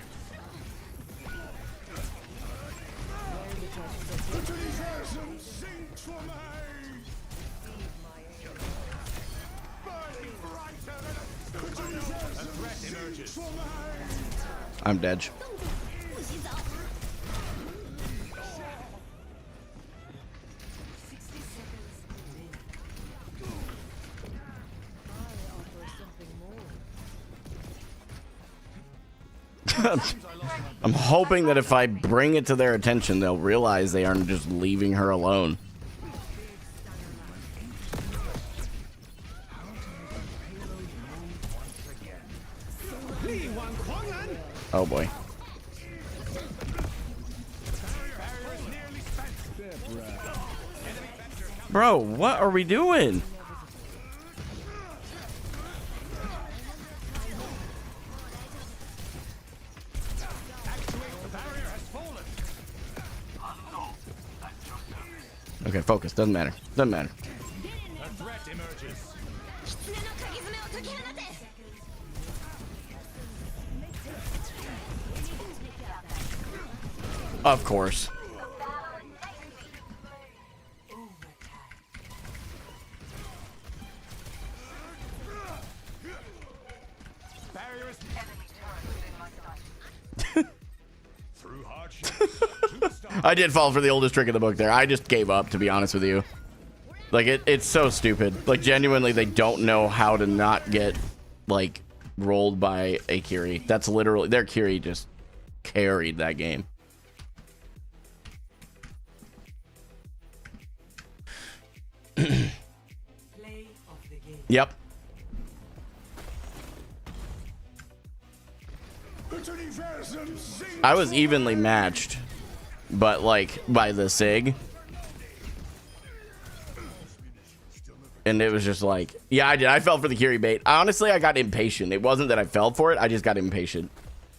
A threat emerges. I'm dead. I'm hoping that if I bring it to their attention, they'll realize they aren't just leaving her alone. Oh boy. Bro, what are we doing? Okay, focus. Doesn't matter. Doesn't matter. A threat emerges. Of course. Barrier is through hardships to the start. I did fall for the oldest trick in the book there. I just gave up, to be honest with you. Like, it's so stupid. Like, genuinely, they don't know how to not get, like, rolled by a Kiri. That's literally... Their Kiri just carried that game. Yep. I was evenly matched, but like by the SIG. And it was just like, yeah, I did. I fell for the Kiri bait. Honestly, I got impatient. It wasn't that I fell for it. I just got impatient.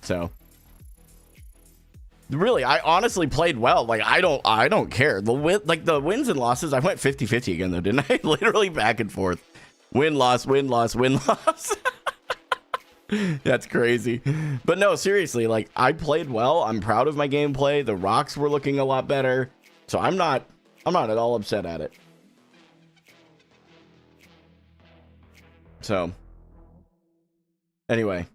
So really, I honestly played well. Like, I don't care. The wins and losses, I went 50-50 again though, didn't I? Literally back and forth. Win, loss, win, loss, win, loss. That's crazy. But no, seriously, like, I played well. I'm proud of my gameplay. The rocks were looking a lot better. So I'm not at all upset at it. So anyway,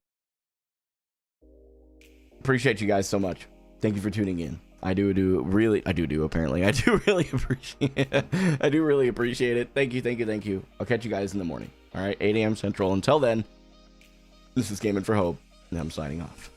appreciate you guys so much. Thank you for tuning in. I do apparently. I do really appreciate it. I do really appreciate it. Thank you. I'll catch you guys in the morning. All right, 8 a.m. Central. Until then, this is Gaming for Hope, and I'm signing off.